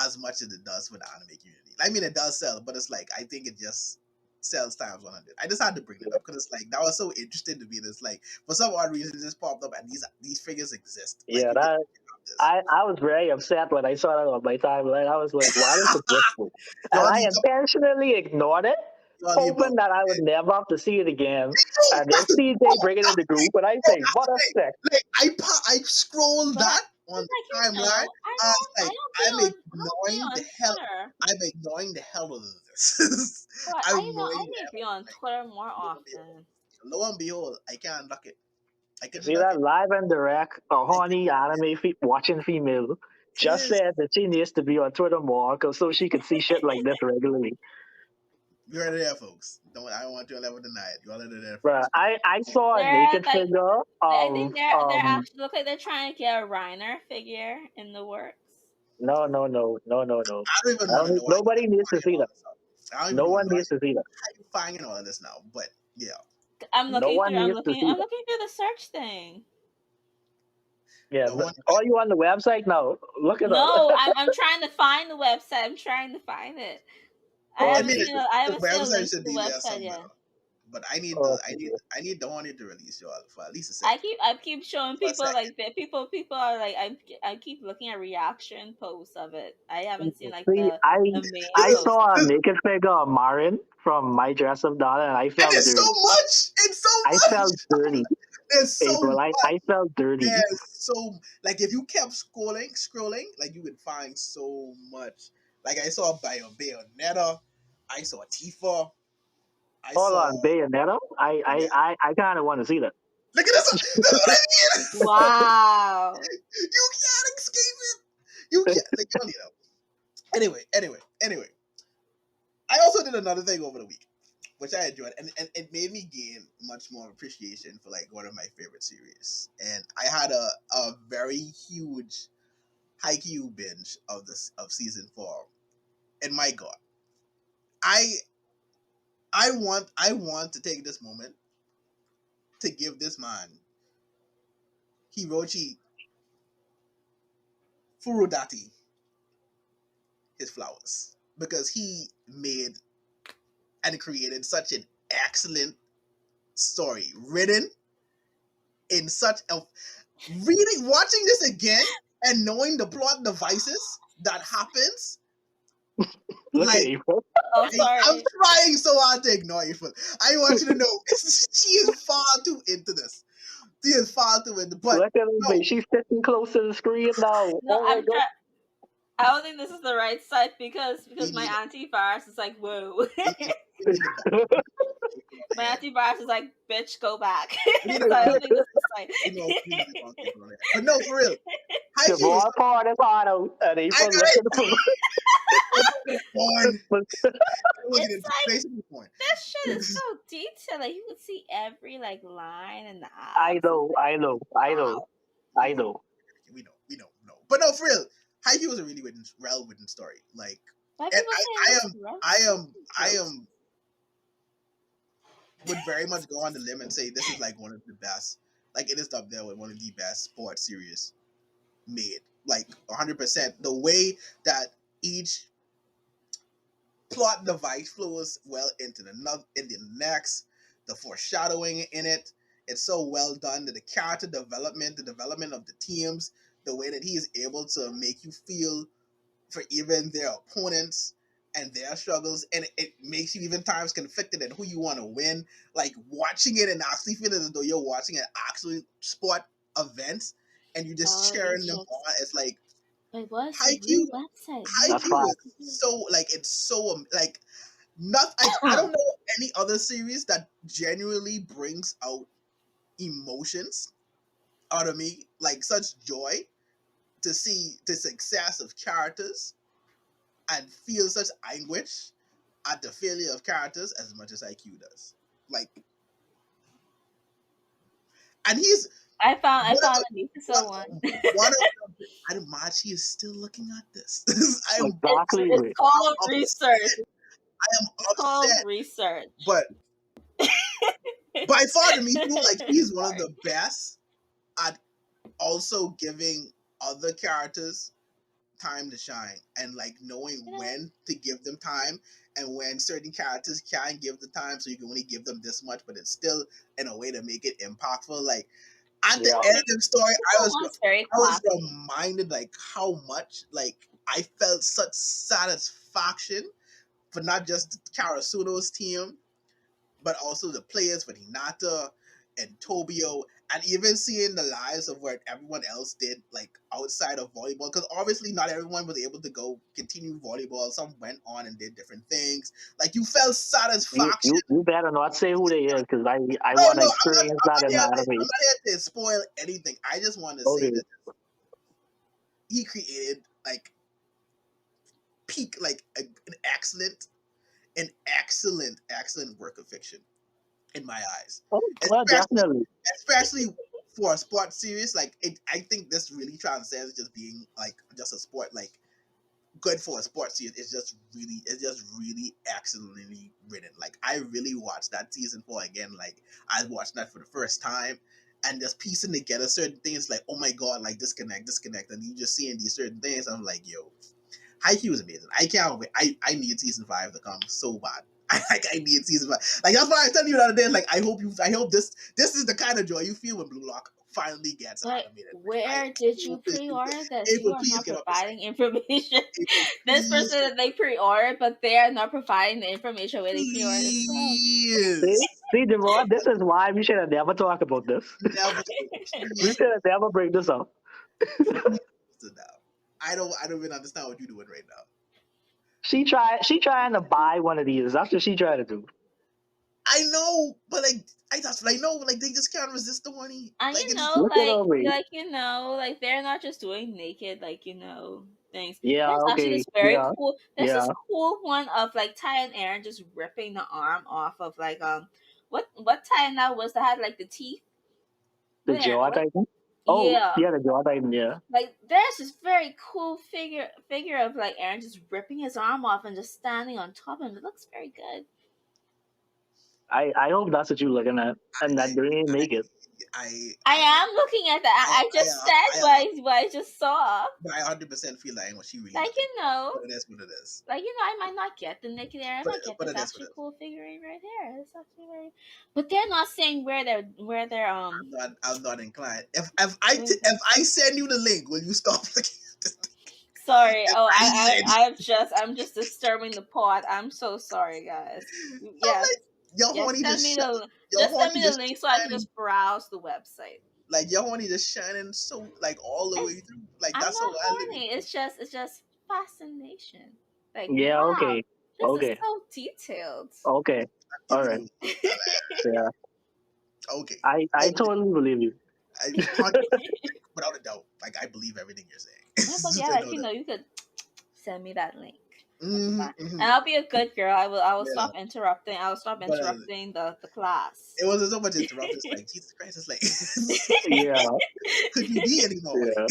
as much as it does for the anime community. I mean, it does sell, but it's like I think it just sells times 100. I just had to bring it up because it's like that was so interesting to me. It's like for some odd reason it just popped up and these figures exist. Like, Yeah, that I was very upset when I saw that on my timeline. I was like, why does it exist? And I intentionally ignored it, hoping that I would never have to see it again. And then CJ bring it in the group, and I say, what a sick. Like, I scrolled that on the timeline. I'm ignoring the hell. I'm ignoring the hell out of this. I need to be on Twitter more often. Lo and behold, I can't duck it. I can see that live and direct, a horny anime watching female just said that she needs to be on Twitter more so she can see shit like this regularly. You heard it there, folks. I don't want you to ever deny it. You all heard it there, folks. I saw a naked figure. I think they're actually look like they're trying to get a Reiner figure in the works. No. I don't even want to know. Nobody needs to see that. No one needs to see that. I'm finding all of this now, but yeah. I'm looking through the search thing. Yeah, are you on the website now? Look at No, I'm trying to find the website. I'm trying to find it. I haven't seen a link to the website yet. But I need Okay. I need the Hornet to release y'all for at least a second. I keep showing For a people second. like that. People are like I keep looking at reaction posts of it. I haven't seen like See, the main I post. saw a naked figure of Marin from My Dress Up Dollar, and I And felt it's so dirty. much. It's so I felt much. dirty, There's so April. much. I felt dirty. There's so like if you kept scrolling, like you could find so much. Like I saw Bayonetta, I saw Tifa, I Hold saw. on, Bayonetta. Yeah. I kind of want to see that. Look at this. This is what I mean. Wow. You can't escape it. You can't. Like, you don't need help. Anyway. I also did another thing over the week, which I enjoyed, and it made me gain much more appreciation for like one of my favorite series. And I had a very huge Haikyuu binge of season 4. And my God, I I want to take this moment to give this man Hiroshi Furudati his flowers because he made and created such an excellent story written in such a watching this again and knowing the plot devices that happens. Look at Like April. Oh, I'm sorry. trying so hard to ignore you, but I want you to know she is far too into this. She is far too into, but Look at her, no, babe. She's sitting close to the screen now. No, Oh my I'm god. trying. I don't think this is the right site because we my need antivirus is like, whoa. we need the My and antivirus is like, bitch, go back. we need So the I bounce don't think this is the site. we need the bounce paper on it. But no, for real, Haikyuu was Javon poured his heart out, and April I looking for born. I wasn't It's into like basically point. this shit is so detailed. Like you can see every like line and the I abs. know, I know, I know, Wow. I know. We know. But no, for real, Haikyuu was a really well written story. Like, Why and people say I this am, I gross? am, would very much go on the limb and say this is like one of the best. Like, it is up there with one of the best sports series made. Like 100%. The way that each plot device flows well into the next, the foreshadowing in it. It's so well done. The character development, the development of the teams, the way that he is able to make you feel for even their opponents and their struggles, and it makes you even times conflicted in who you want to win. Like watching it and actually feeling as though you're watching an actual sport event and you're just Oh, cheering these them shits. on. It's like Wait, what's the Haikyuu. real website? That's Haikyuu fine. is so like it's so like not I don't know any other series that genuinely brings out emotions out of me, like such joy to see the success of characters and feel such anguish at the failure of characters as much as IQ does. Like, and he's I one of found the a new episode one. one of the, and Machi is still looking at this. I am Exactly. It's called upset. research. I am It's called upset. research. But by far to me too, like he's one of Sorry. the best at also giving other characters time to shine and like knowing when to give them time and when certain characters can give the time so you can only give them this much but it's still in a way to make it impactful. Like at the Yeah. end of the story Episode one's very I was classy. reminded like how much like I felt such satisfaction for not just Karasuno's team but also the players for Hinata and Tobio, and even seeing the lives of what everyone else did, like outside of volleyball, because obviously not everyone was able to go continue volleyball. Some went on and did different things. Like you felt satisfaction. You better not say who they is, because I No, want to no, experience that in I'm anime. not here to spoil anything. I just want to say Okay. that he created like peak, like an excellent work of fiction in my eyes. Oh, well, Especially definitely. especially for a sport series, like it, I think this really transcends just being like just a sport, like good for a sports series. It's just really excellently written. Like I really watched that season 4 again. Like I watched that for the first time and just piecing together certain things like, oh my god, like disconnect, and you just seeing these certain things. I'm like, yo, Haikyuu is amazing. I can't wait. I need season 5 to come so bad. I need season 5. Like that's why I told you the other day. Like I hope this is the kind of joy you feel when Blue Lock finally gets Like, animated. where did you pre-order this? You April, are please not get off the site. providing information. April, This please, person that they pre-ordered, but they are not providing the information where they pre-ordered as well. please. See, Devon, this is why we should have never talked about this. Never, We should have never bring this up. so now, I don't even understand what you're doing right now. She trying to buy one of these. That's what she trying to do. I know, but I just like no, like they just can't resist the money. And Like you it's know, Look at her weight. like they're not just doing naked, things. Yeah, There's actually okay. this very Yeah, cool. There's yeah. this cool one of like Ty and Aaron just ripping the arm off of like what Ty and that was that had like the teeth. The What Aaron? jaw What? titan. Oh, Yeah. yeah, the jaw titan. Yeah. Like there's this very cool figure of like Aaron just ripping his arm off and just standing on top of him. It looks very good. I hope that's what you're looking at, and that they didn't make it. I am looking at that. I just said what I just saw. But I 100% feel like what she really Like looking for. But that's what it is. Like I might not get the naked Aaron. I might get but this it is actually cool figurine right here. It's actually very. But they're not saying where they're I'm not inclined. If I send you the link, will you stop looking at this? Sorry. Oh, I'm just disturbing the pot. I'm so sorry, guys. Yes. Send me the link so I can just browse the website. Like your horny just shining so like all the way through. Like I'm that's not so horny. It's just fascination. Like yeah, wow, okay, this okay, is so detailed. okay, all right. Yeah, okay. I totally believe you. Without a doubt, like I believe everything you're saying. Yeah, but you could send me that link. And I'll be a good girl. I will stop interrupting. I will stop interrupting the class. It wasn't so much interrupting. It's like Jesus Christ. It's like yeah. Could you be anymore? Yeah.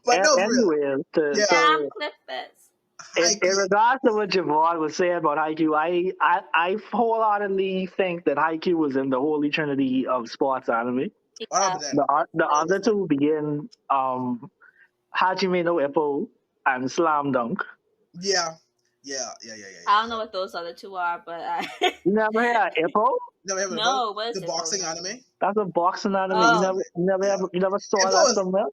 But no, anyway, clip this. In regards to what Javon was saying about Haikyuu, I wholeheartedly think that Haikyuu was in the holy trinity of sports anime. Yeah. The other two begin Hajime no Ippo and Slam Dunk. Yeah. I don't know what those other two are, but You never heard Ippo? No, what is the boxing anime? That's a boxing anime. Oh. You never saw Ippo that somewhere?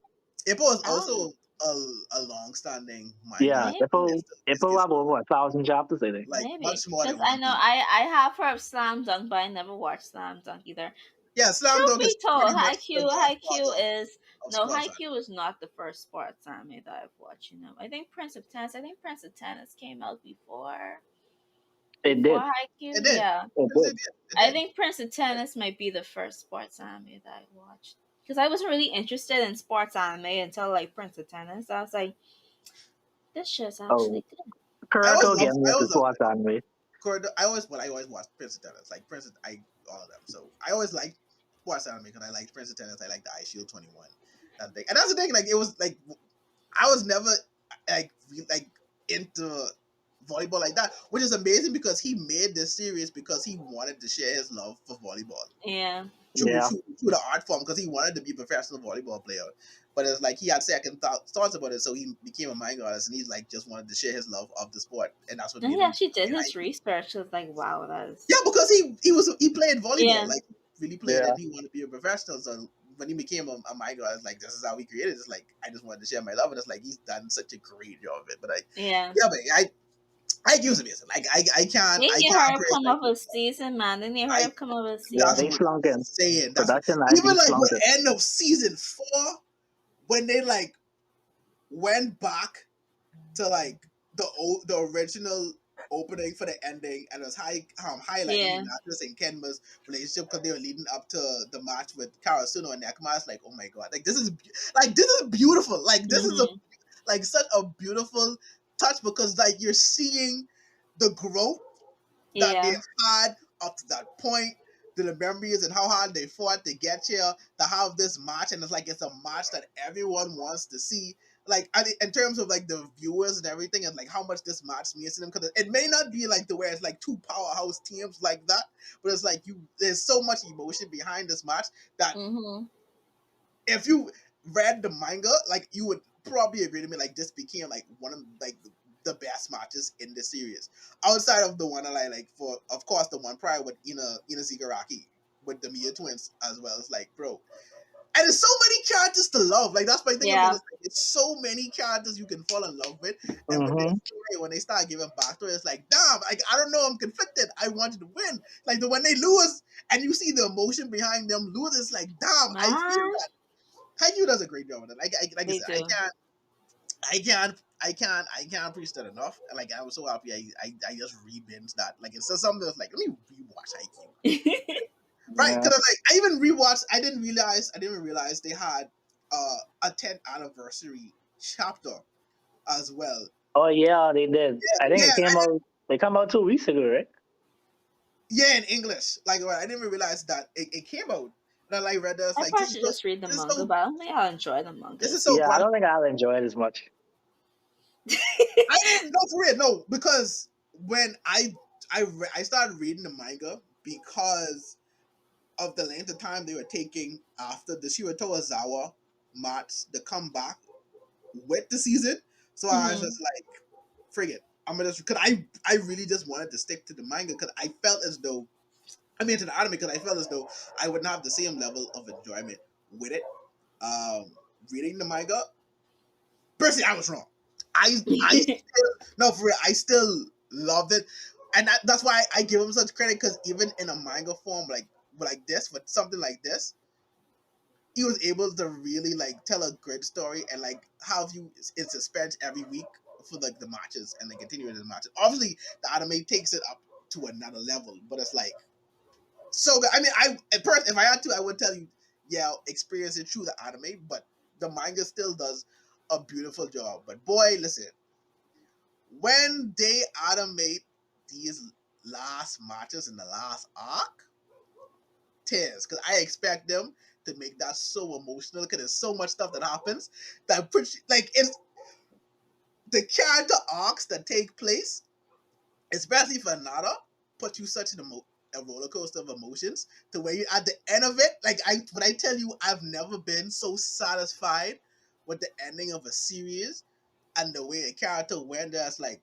Ippo is also a long-standing manga. Yeah, Ippo have over 1,000 chapters, I think. Like much more than I know I have heard of Slam Dunk, but I never watched Slam Dunk either. Yeah, Slam Dunk is Haikyuu is not the first sports anime that I've watched. I think Prince of Tennis came out before. It did. Haikyuu? It did. Yeah. It did. I think Prince of Tennis might be the first sports anime that I watched. Because I wasn't really interested in sports anime until like Prince of Tennis. I was like, this shit's actually good. Kuroko get me into sports anime. I always watched Prince of Tennis, like all of them. So I always liked sports anime because I liked Prince of Tennis. I liked the Ice Shield 21. That thing. And that's the thing. Like it was like I was never like into volleyball like that, which is amazing because he made this series because he wanted to share his love for volleyball. Yeah. Through the art form because he wanted to be a professional volleyball player. But it's like he had second thoughts about it, so he became a manga artist, and he's like just wanted to share his love of the sport, and that's what. He actually did his research. It was like, wow, that is. Yeah, because he played volleyball, like really played, and he wanted to be a professional. So when he became a manga artist, like this is how he created it. It's like I just wanted to share my love, and it's like he's done such a great job of it. But but I use amazing. Like I can't. They need her to come up with season, man. They need her to come up with season. Yeah, they slunk in. Even like the end of season 4, when they like went back to like the original opening for the ending, and it was highlighting Natus and Kenma's relationship because they were leading up to the match with Karasuno and Nekma. It's like, oh my god, like this is beautiful. Like this is such a beautiful touch because like you're seeing the growth that they've had up to that point, the memories and how hard they fought to get here, to have this match, and it's like it's a match that everyone wants to see. Like in terms of like the viewers and everything, and like how much this match means to them, because it may not be like the way it's like two powerhouse teams like that, but it's like there's so much emotion behind this match that if you read the manga, like you would probably agree to me, like this became like one of like the best matches in the series. Outside of the one I like for, of course, the one prior with Ina Zigaraki with the Mia twins as well. It's like, bro, and there's so many characters to love. Like that's my thing about Yeah. this. Like, it's so many characters you can fall in love with, and when Mm-hmm. when they start giving backstory, it's like, damn, I don't know, I'm conflicted. I wanted to win. Like when they lose, and you see the emotion behind them lose, it's like, damn, I feel Man, that. Haikyuu does a great job with it. Like I they said, do. I can't preach that enough. Like I was so happy I just re-binged that. Like it's just something that's like, let me rewatch Haikyuu. Right, Yeah. because like I even rewatched. I didn't even realize they had a 10th anniversary chapter as well. Oh yeah, they did. I think Yeah, it came out. They come out 2 weeks ago, right? yeah, in English. Like I didn't even realize that it came out. And I like read this. I Like probably should just read the manga, but I don't think I'll enjoy the this is mangas. so Yeah, I grand. don't think I'll enjoy it as much. I didn't know for real. No, because when I started reading the manga because of the length of time they were taking after the Shiro Tozawa match to come back with the season. So I was Mhm. just like, frig it. I'm gonna just, because I really just wanted to stick to the manga because I felt as though, I mean to the anime because I felt as though I would not have the same level of enjoyment with it. Um, Reading the manga, personally, I was wrong. I still, no, for real, I still loved it, and that's why I give him such credit because even in a manga form like this, with something like this, he was able to really like tell a great story and like have you in suspense every week for like the matches and the continuing the matches. Obviously, the anime takes it up to another level, but it's like so good. I mean, if I had to, I would tell you, yeah, experience it through the anime, but the manga still does a beautiful job. But boy, listen, when they animate these last matches in the last arc, tears, because I expect them to make that so emotional because there's so much stuff that happens that puts like it's the character arcs that take place, especially for Nada, put you such a roller coaster of emotions to where you at the end of it, like when I tell you I've never been so satisfied with the ending of a series and the way the character went there, it's like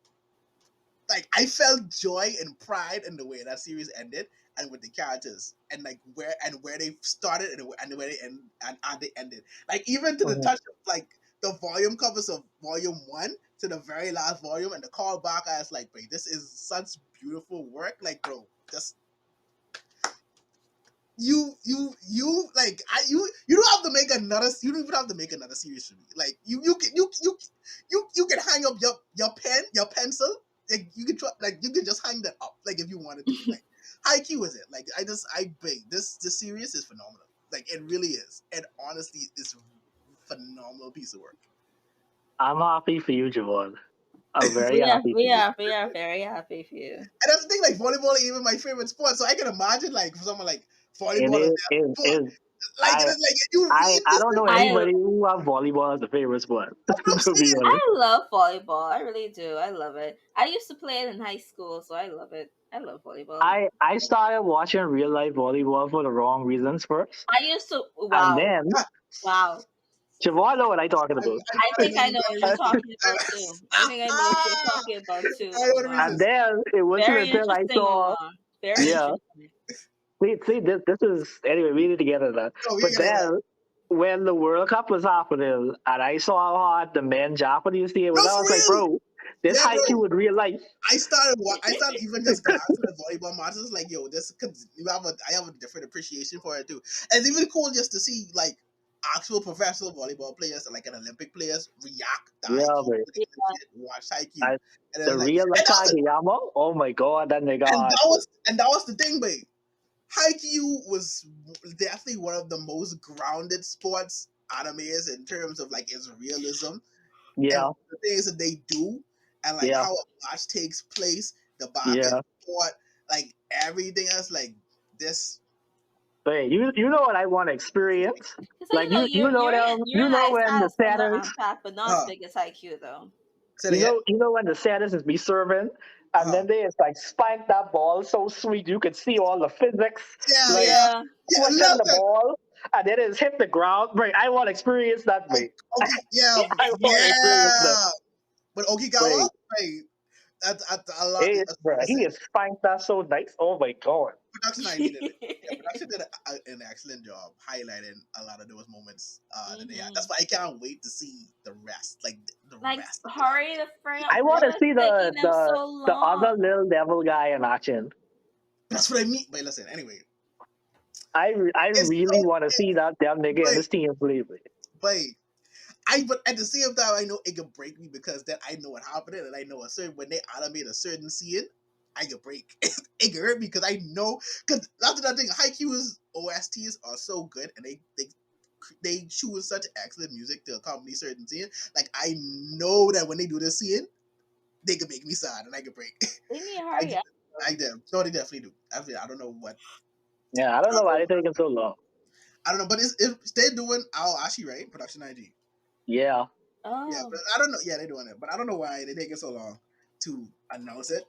I felt joy and pride in the way that series ended and with the characters and like where they started and where they end and they ended. Like even to the Mhm. touch of like the volume covers of volume 1 to the very last volume and the callback, I was like, wait, this is such beautiful work. Like, bro, just you don't have to make another, you don't even have to make another series for me. Like you can hang up your pencil, like you can try, like you can just hang that up like if you wanted to. Like Haikyuu is it, like I beg this series is phenomenal. Like it really is, and honestly is a phenomenal piece of work. I'm happy for you, Javon. I'm very happy for you. We are very happy for you. And that's the thing, like volleyball ain't even my favorite sport, so I can imagine like for someone like It volleyball is is, their it sport. is. Like it I, is like you read I this don't thing, know I anybody who have volleyball as a favorite sport. I'm To be saying. honest, I love volleyball. I really do. I love it. I used to play it in high school, so I love it. I love volleyball. I started watching real life volleyball for the wrong reasons first, I used to. and Wow. then Wow. Javon know what I talking about. I I think I mean, know what you're talking about too. I think I know what you're talking about too, I know what it Omar. And is. then it wasn't Very until I interesting, saw, Omar. Very yeah. interesting. See, this is anyway. We need to get into that. So we But get it. then when the World Cup was happening, and I saw how hard the men Japanese team No, was, I for was like, real. bro, this Yeah, bro. haiku in real life. I started even just glancing at volleyball matches. Like, yo, this cause I have a different appreciation for it too. And it's even cool just to see like actual professional volleyball players, like an Olympic players, react to Yeah, Haikyuu, man. Yeah. legit watch Haikyuu, I, and it the was like, real like and that was Kageyama. Oh my god, that nigga and hard. that was the thing, babe. Haikyuu was definitely one of the most grounded sports animes in terms of like its realism and Yeah, the things that they do and like yeah, how a match takes place, the back and yeah. forth, like everything else, like this. But you know what I want to experience? Because Like you know them. you're You an know ice when the has similar setters. impact, but not as Uh, big as IQ though. Say it again. You know when the setters is be serving, and Uh, then they just like spike that ball so sweet you could see all the physics, yeah, like yeah, Yeah. yeah. pushing the Listen, ball, and then it's hit the ground. Right, I want to experience that, mate. okay, yeah, I want to experience that. yeah. But Okigawa, hey, at a lot. He is fine. That's so nice. Oh my god. Production ID did it. Yeah, production did an excellent job highlighting a lot of those moments that they had. That's why I can't wait to see the rest. Like the rest. Hurry the frick up! I want to see taking them so the long? other little devil guy in action. That's what I mean. But listen, anyway. I really want to see that damn nigga in this team play. But at the same time, I know it could break me because then I know what happened, and I know when they animate a certain scene, I could break. It could hurt me because I know, because that's another thing. Haikyuu's OSTs are so good, and they choose such excellent music to accompany certain scenes. Like I know that when they do this scene, they could make me sad and I could break. They need to hurry up. No, they definitely do. I don't know what. Yeah, I don't know why they're taking so long. I don't know, but if they're doing Aoashi, right? Production IG. Yeah. Oh. Yeah, but I don't know. Yeah, they're doing it, but I don't know why they're taking so long to announce it.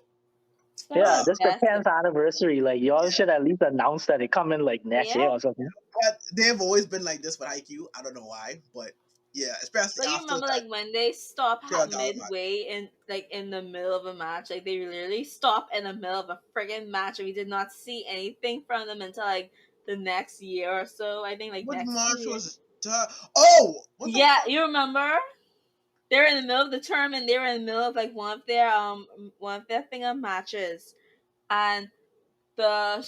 Yeah, this is the 10th anniversary. Like, y'all should at least announce that it coming like next year or something. But they've always been like this with Haikyuu. I don't know why, but yeah, especially But you after remember, that, like, when they stop midway in the middle of a match, like they literally stop in the middle of a friggin' match, and we did not see anything from them until like the next year or so. I think like next match year. was yeah, you remember? They were in the middle of the tournament. They were in the middle of like one of their thing of matches, and the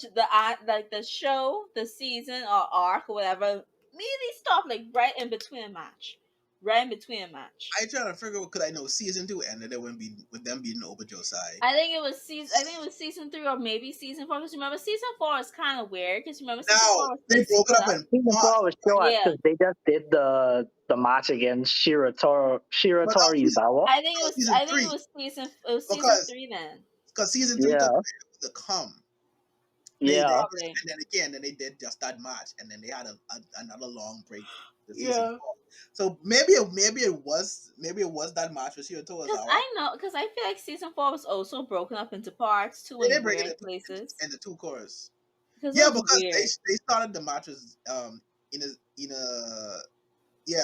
show, the season or arc or whatever, immediately stopped like right in between a match. I trying to figure out because I know season 2 ended it with them beating Obajo side. I think it was season 3 or maybe season 4. Because remember, season 4 was kind of weird. Because remember, season 4 was they broke it up in season 4 was short because they just did the match against Shiratori Izawa. I think it was season 3 then. Because season 3 took the come. Yeah. And then they did just that match, and then they had another long break. Season 4. So maybe it was that match with Shiratori Izawa. Because I feel like season 4 was also broken up into parts too in weird places. And the 2 chorus. Because they started the matches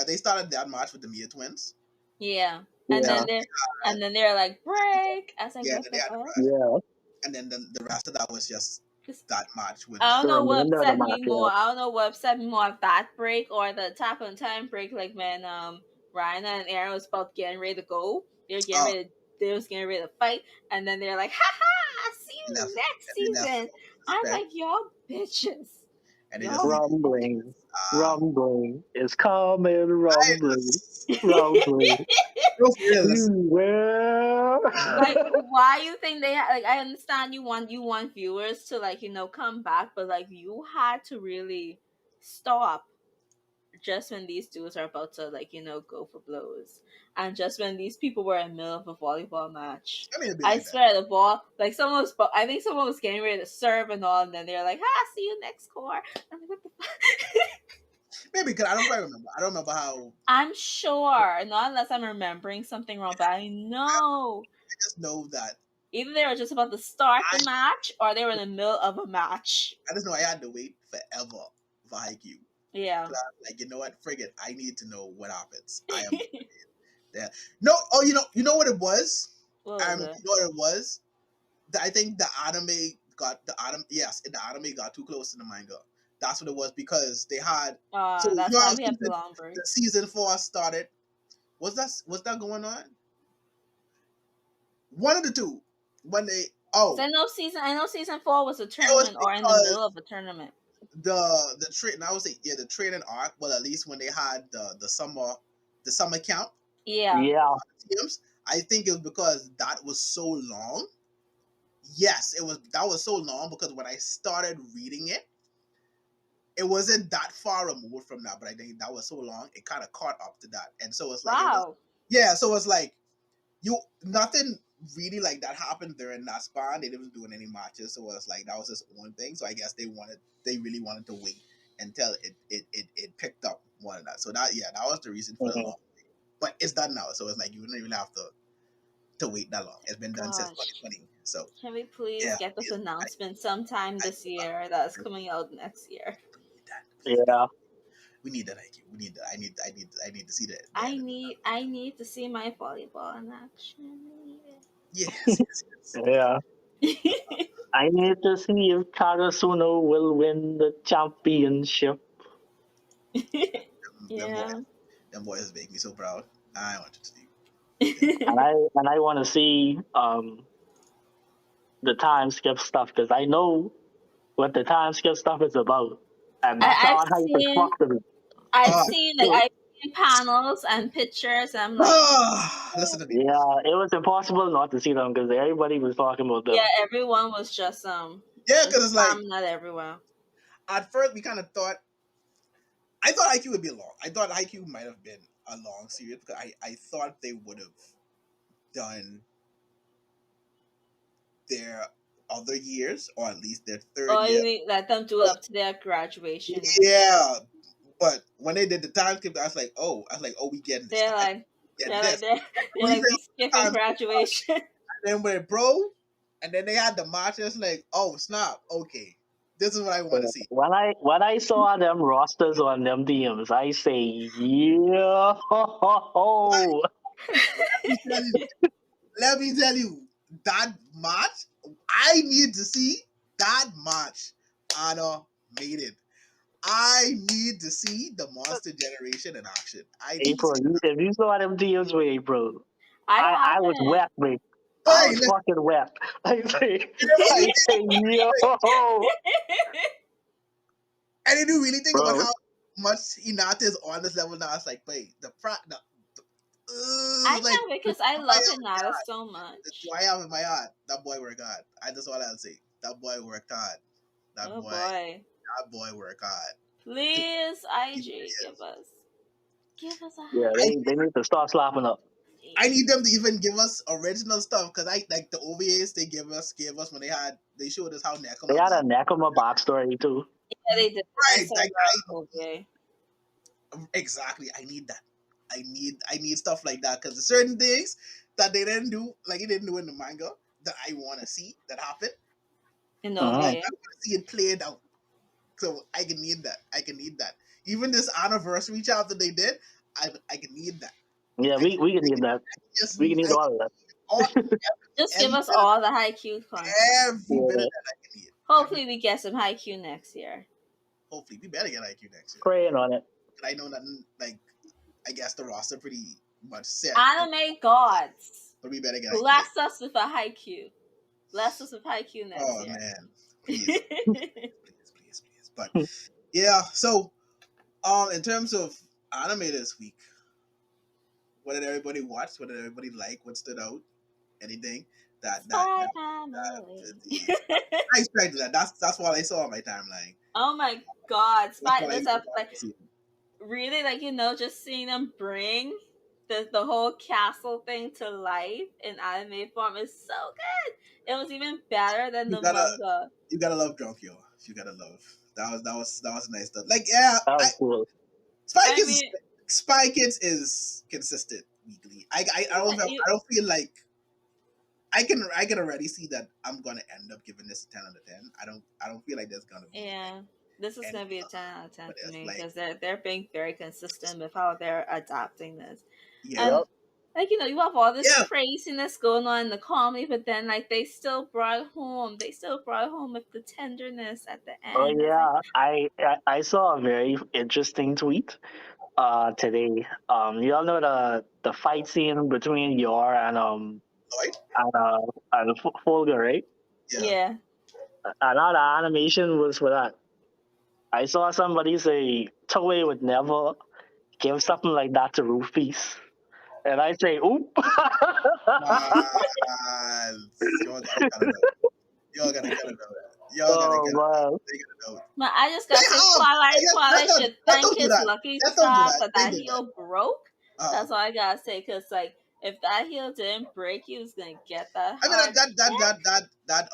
they started that match with the Mia twins. Yeah. And then they're like break. I was like, what the fuck? Yeah. And then the rest of that was just that match with I don't know what upset me more. I don't know what upset me more, that break or the Attack on Titan break, like when Ryan and Aaron was about getting ready to go. They was getting ready to fight, and then they're like, haha, see you next season. I'm like, y'all bitches. And they rumbling is coming, rumbling. Like, why you think they like? I understand you want viewers to like come back, but like you had to really stop just when these dudes are about to like go for blows, and just when these people were in the middle of a volleyball match. I swear the ball, like I think someone was getting ready to serve and all, and then they're like, see you next core. I'm like, what the fuck? Maybe because I don't quite remember. I don't remember how. I'm sure, not unless I'm remembering something wrong, but I know. I just know that either they were just about to start the match, or they were in the middle of a match. I just know I had to wait forever for Haikyuu. Yeah. Like, you know what? Frig it. I need to know what happens. I am there. No. Oh, you know what it was? What was it? You know what it was? I think the anime got too close to the manga. That's what it was because they had. So that's why we have the long break. The season 4 started. Was that going on? One of the two. When they I know season 4 was a tournament or in the middle of a tournament. The training, I would say, the training arc. Well, at least when they had the summer camp. Yeah. Teams, I think it was because that was so long. Yes, that was so long because when I started reading it, it wasn't that far removed from that, but I think that was so long it kind of caught up to that, and so it's like so it's like nothing really like that happened during that span. They didn't doing any matches, so it's like that was his own thing. So I guess they really wanted to wait until it picked up more than that. So that was the reason for the long wait. But it's done now, so it's like you wouldn't even have to wait that long. It's been done since 2020. So can we please get this announcement sometime this year that's coming out next year? Yeah. We need that IQ. We need that. I need to see that. I need to see my volleyball in action. Yes, yes, yes. Yeah. I need to see if Karasuno will win the championship. Yeah. Them boys make me so proud. I want to see. And I want to see the time skip stuff because I know what the time skip stuff is about, and that's I've how I hype as seen fuck to me. I've Ah, seen like I've seen panels and pictures. And I'm like, listen to me. Yeah, it was impossible not to see them because everybody was talking about them. yeah, everyone was just Yeah, just because it's like not everyone. at first we kind of thought. I thought IQ would be long. I thought IQ might have been a long series because I thought they would have done their other years or at least their third Or year. you mean let them do it up to their graduation? Yeah, but when they did the time skip, I was like, oh, we getting this. They're like Getting this. they're We like we said skipping time skip, graduation. then when it broke, and then they had the march. It's like, oh snap, okay, this is what I want to see. When I saw them rosters on them DMs, I say, yeah. Let me tell you, that match, I need to see that match. Anna made it. I need to see the Monster Generation in action. I need to see. April, if you saw them DMs with April, I I was haven't. wet, mate. I Hey, was listen, fucking wet. I and say, yo, if you really think about bro. how much Hinata is on this level now, it's like, wait, I like, can't because I love Hinata so much. do I have in my heart? That boy worked hard. I just all I'll say. That boy worked hard. Oh boy. That boy worked hard. Please, IG, give us a Yeah, high. they need to start slapping up. I need them to even give us original stuff because I like the OVAs they gave us when they showed us how Nekoma They had a got Nakama backstory too. Yeah, they did. right. Like Okay. exactly. I need that. I need stuff like that because there's certain things that they didn't do, like it didn't do in the manga that I want to see that happen. In Uh-huh. OVA. I want to see it played out. So I can need that. Even this anniversary chapter they did, I can need that. Yeah, we can need that. Just We can need all of that. all, Just every give us bit, all the Haikyuu content. every bit of Yeah. that I can need. Hopefully we get some Haikyuu next year. Hopefully, we better get IQ next year. Praying on it. But I know that, like, I guess the roster pretty much set. Anime gods, But we better get IQ. bless us with a Haikyuu. Bless us with Haikyuu next Oh year. man, please, please. But yeah, so in terms of anime this week, what did everybody watch? What did everybody like? What stood out? Anything that I expected that. That's what I saw on my timeline. Oh my god, That's this what I episode, really, like, just seeing them bring the whole castle thing to life in anime form is so good. It was even better than the manga. You gotta love Drunk Yo. You gotta love. That was nice stuff. Like yeah, That was cool. Spy Kids is consistent weekly. I don't feel like I can already see that I'm gonna end up giving this a 10 out of 10. I don't feel like there's gonna be this is gonna be a 10 out of 10 for me because like, they're being very consistent with how they're adapting this. Yeah. And, like, you have all this craziness going on in the comedy, but then like they still brought home with the tenderness at the end. Oh yeah, I saw a very interesting tweet today. You all know the fight scene between Yor and Lloyd? and Folger, right? Yeah. And all the animation was for that. I saw somebody say Toei would never give something like that to Roofies. And I say, oop. Y'all gotta cut it out. Y'all gotta cut it out. But I just gotta say, Twilight should thank his lucky star for that heel broke. That's all I gotta say, because like if that heel didn't break, he was gonna get that. I mean that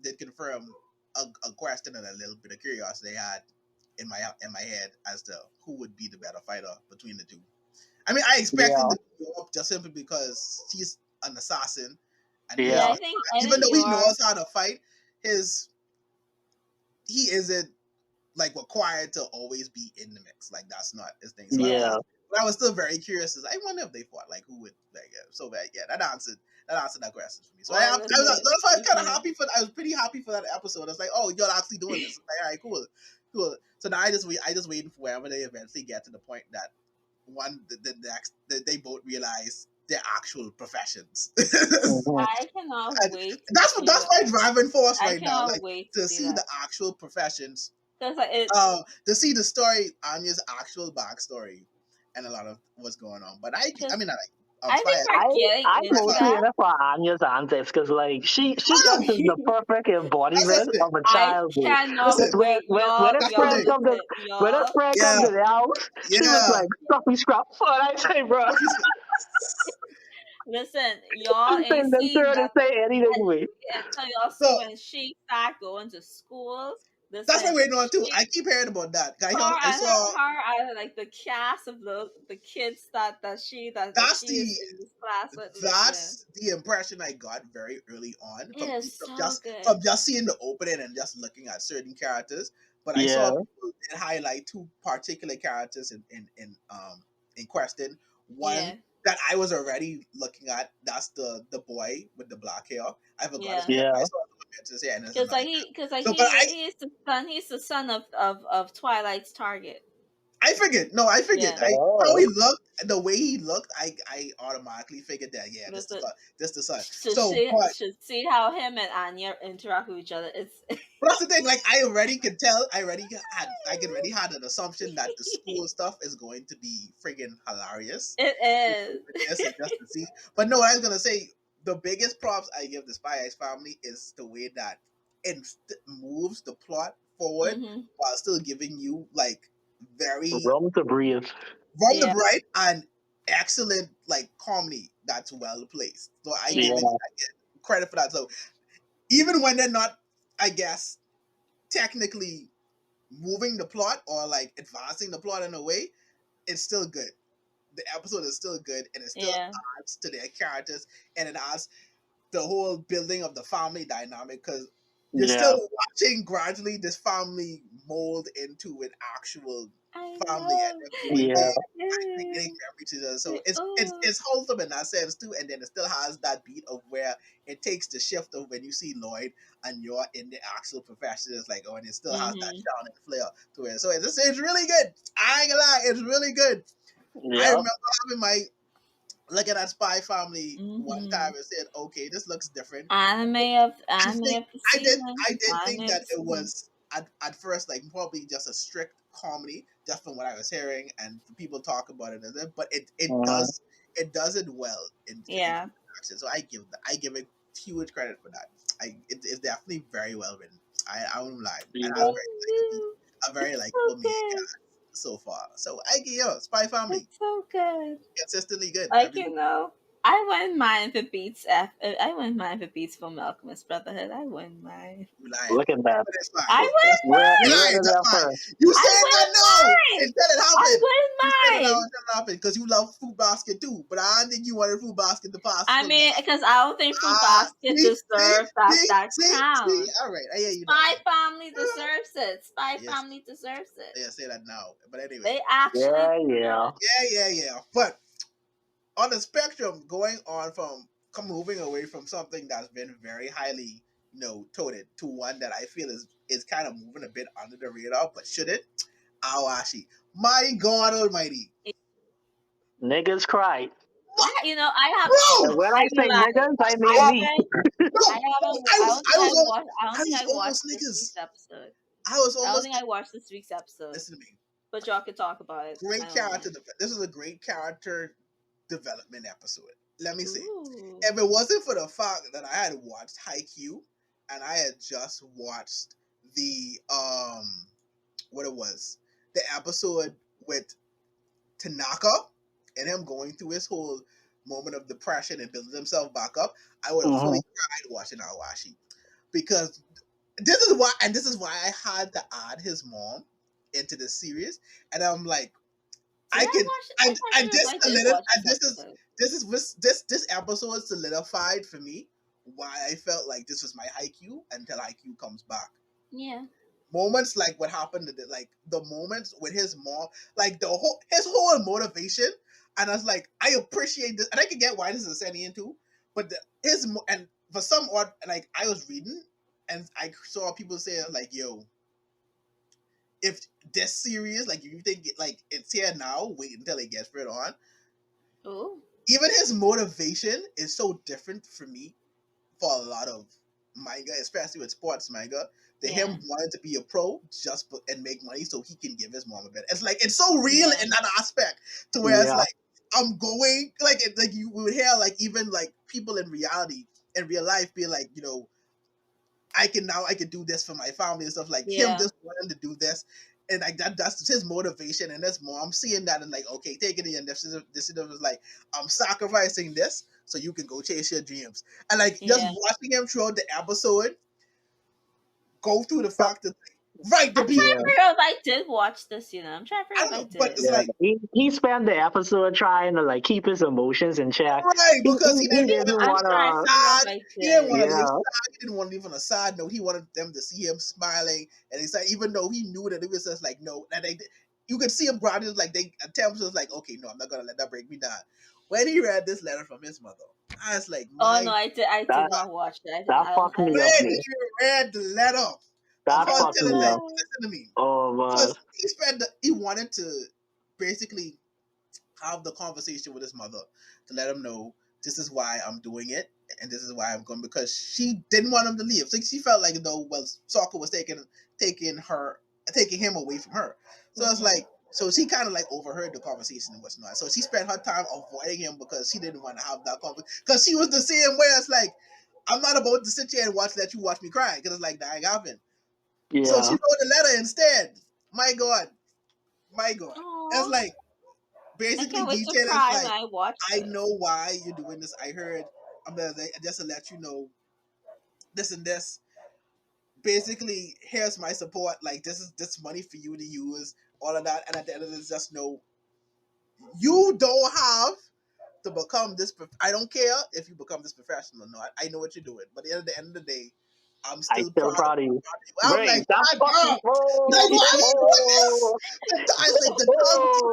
did confirm a question and a little bit of curiosity I had in my head as to who would be the better fighter between the two. I mean, I expected him to go up just simply because she's an assassin, and I think even though he knows how to fight, he isn't like required to always be in the mix. Like that's not his thing. So Yeah. but I was still very curious. I wonder if they fought. Like who would like so bad? Yeah, that answered that question for me. So Well, that's why I was kind of listen. happy for. I was pretty happy for that episode. I was like, oh, you're actually doing this. Like, all right, cool. So now I just waiting for wherever they eventually get to the point that they both realize their actual professions. Mhm. I cannot wait. That's my driving force I right now. cannot Like wait to to see that. the actual professions. Because like To see the story, Anya's actual backstory, and a lot of what's going on. But I think Spy. we're getting I into mostly in that. it for Anya's antics because like she just is the perfect embodiment That's it. of a I child. cannot Listen, wait, When y'all. his that's the Y'all friend thing. come to listen, when his y'all. friend come Yeah, to the house, she was yeah. like stuffy scrap. And I say, bro, Listen, y'all ain't anything them seen sure to that say anything to me. until y'all see So when she start going to school. that's what I'm Listen, waiting on too. she I keep hearing about that. I her and saw her and like the cast of the kids that that's she is the in this class with. Listen, that's the impression I got very early on it is so good. from just seeing the opening and just looking at certain characters. But I Yeah, saw people did highlight two particular characters in question. One Yeah, that I was already looking at. That's the boy with the black hair. I forgot his yeah. name. yeah, I saw the pictures. Yeah, and it's another guy. Because like So, but he's the son of Twilight's target. I figured. No, I figured. Yeah. How oh, he looked, the way he looked, I automatically figured that. Yeah, this the Listen, son. This the son. to So, see but should see how him and Anya interact with each other. It's But that's the thing. Like I already could tell. I already had an assumption that the school stuff is going to be friggin' hilarious. it is. Yes, and just to see. But no, I was gonna say the biggest props I give the Spy X Family is the way that it moves the plot forward Mm-hmm. while still giving you like very room to breathe. from the Yeah. bright and excellent like comedy that's well placed. So I Yeah. give credit for that. So even when they're not, I guess technically moving the plot or like advancing the plot in a way, it's still good. The episode is still good and it still Yeah. adds to their characters and it adds the whole building of the family dynamic because you're Yeah, still watching gradually this family mold into an actual I family and know. they're growing yeah, big and getting married to each other. So Oh. it's wholesome in that sense too. And then it still has that beat of where it takes the shift of when you see Lloyd and you're in the actual profession. It's like, oh, and it still has that Mm-hmm. charm and flair to it. So it's really good. I ain't gonna lie, it's really good. I yeah. remember having my looking at Spy Family one Mm-hmm. time and said, okay, this looks different. I Anime think of the season. I did think Anime of that the it season. was at first like probably just a strict comedy, just from what I was hearing and people talk about it, but Uh, it does it well in Yeah. action. So I give it huge credit for that. It's definitely very well written. I won't lie, and yeah. has Thank you. a very It's likable so main good. cast so far. So I give Spy Family It's so good. consistently good Like every. I wouldn't mind if it beats I wouldn't mind if it beats Full Alchemist Brotherhood. I wouldn't mind. You lying, Look at that. but it's fine. I That's wouldn't fine. Where You where lying, did that's that fine. first? You I saying that wouldn't now mind. instead it I happened. You said it now wouldn't mind. instead it happened because you love Fruit Basket too. But I don't think you wanted Fruit Basket to pass I Fruit mean, Basket. because I don't think Fruit Ah, Basket deserves that see. crown. All right, I hear you now. Spy Family deserves it. Spy Yes, Family deserves it. yeah, say that now. But anyway, They actually Yeah, yeah. deserve yeah. But on the spectrum, going on from moving away from something that's been very highly, touted to one that I feel is kind of moving a bit under the radar, but shouldn't. Awashi, my God Almighty, it. Niggas cry. what, And bro? when I I say realize niggas, I I mean me. haven't No, I don't think I watched I was almost this niggas. week's episode. I was I don't almost. think I watched this week's episode. Listen to me. But y'all could talk about it. I Great don't character. mind. This is a great character development episode. Let me see. Ooh. If it wasn't for the fact that I had watched Haikyuu and I had just watched the what it was, the episode with Tanaka and him going through his whole moment of depression and building himself back up, I would have fully Hmm. cried watching Awashi because this is why I had to add his mom into the series, and I'm like, Did I I can, watch and I can't remember if I did watch and this episode. this episode solidified for me why I felt like this was my Haikyuu until Haikyuu comes back. Yeah. moments like what happened to like the moments with his mom, like his whole motivation, and I was like, I appreciate this, and I can get why this is a sentient too, but and for some odd, like I was reading and I saw people saying like, yo, if this series, like you think like it's here now, wait until it gets further on. Ooh. Even his motivation is so different for me for a lot of manga, especially with sports manga. Him wanting to be a pro and make money so he can give his mom a bit. It's like it's so real in that aspect to where it's like I'm going like you would hear like even like people in reality in real life be like, you know, I can do this for my family and stuff, like him just wanting to do this. And like that's his motivation and his mom seeing that and like, okay, take it in. This is like, I'm sacrificing this so you can go chase your dreams. And like just watching him throughout the episode go through the fact that I'm trying to figure out if I did watch this, you know. I'm trying to figure out if I did. But it's like he spent the episode trying to like keep his emotions in check. Right, because he didn't want to. He didn't want to leave sad. He didn't want to leave on a sad note. He wanted them to see him smiling, and he said, even though he knew that it was just like no, that you could see him grounded, like they attempts was like, okay, no, I'm not gonna let that break me down. When he read this letter from his mother, I was like, oh no, I did not watch that. That fucked me up. When he read the letter, that fucked me up. Listen to me. Oh man, he wanted to basically have the conversation with his mother to let him know this is why I'm doing it and this is why I'm going, because she didn't want him to leave. So she felt like though, well, soccer was taking him away from her. So it's like, so she kind of like overheard the conversation and what's not. So she spent her time avoiding him because she didn't want to have that conversation. Because she was the same way. It's like, I'm not about to sit here and let you watch me cry, because it's like that ain't happened. Yeah. So she wrote the letter instead. My God. Aww. It's like basically detailing like, I know why you're doing this. I heard. I'm gonna just to let you know this and this. Basically, here's my support. Like this money for you to use, all of that. And at the end of this, just know you don't have to become this. I don't care if you become this professional or not. I know what you're doing. But at the end of the day, I'm still proud of you. I'm like, that's fucking like, why are you doing this? I was like, the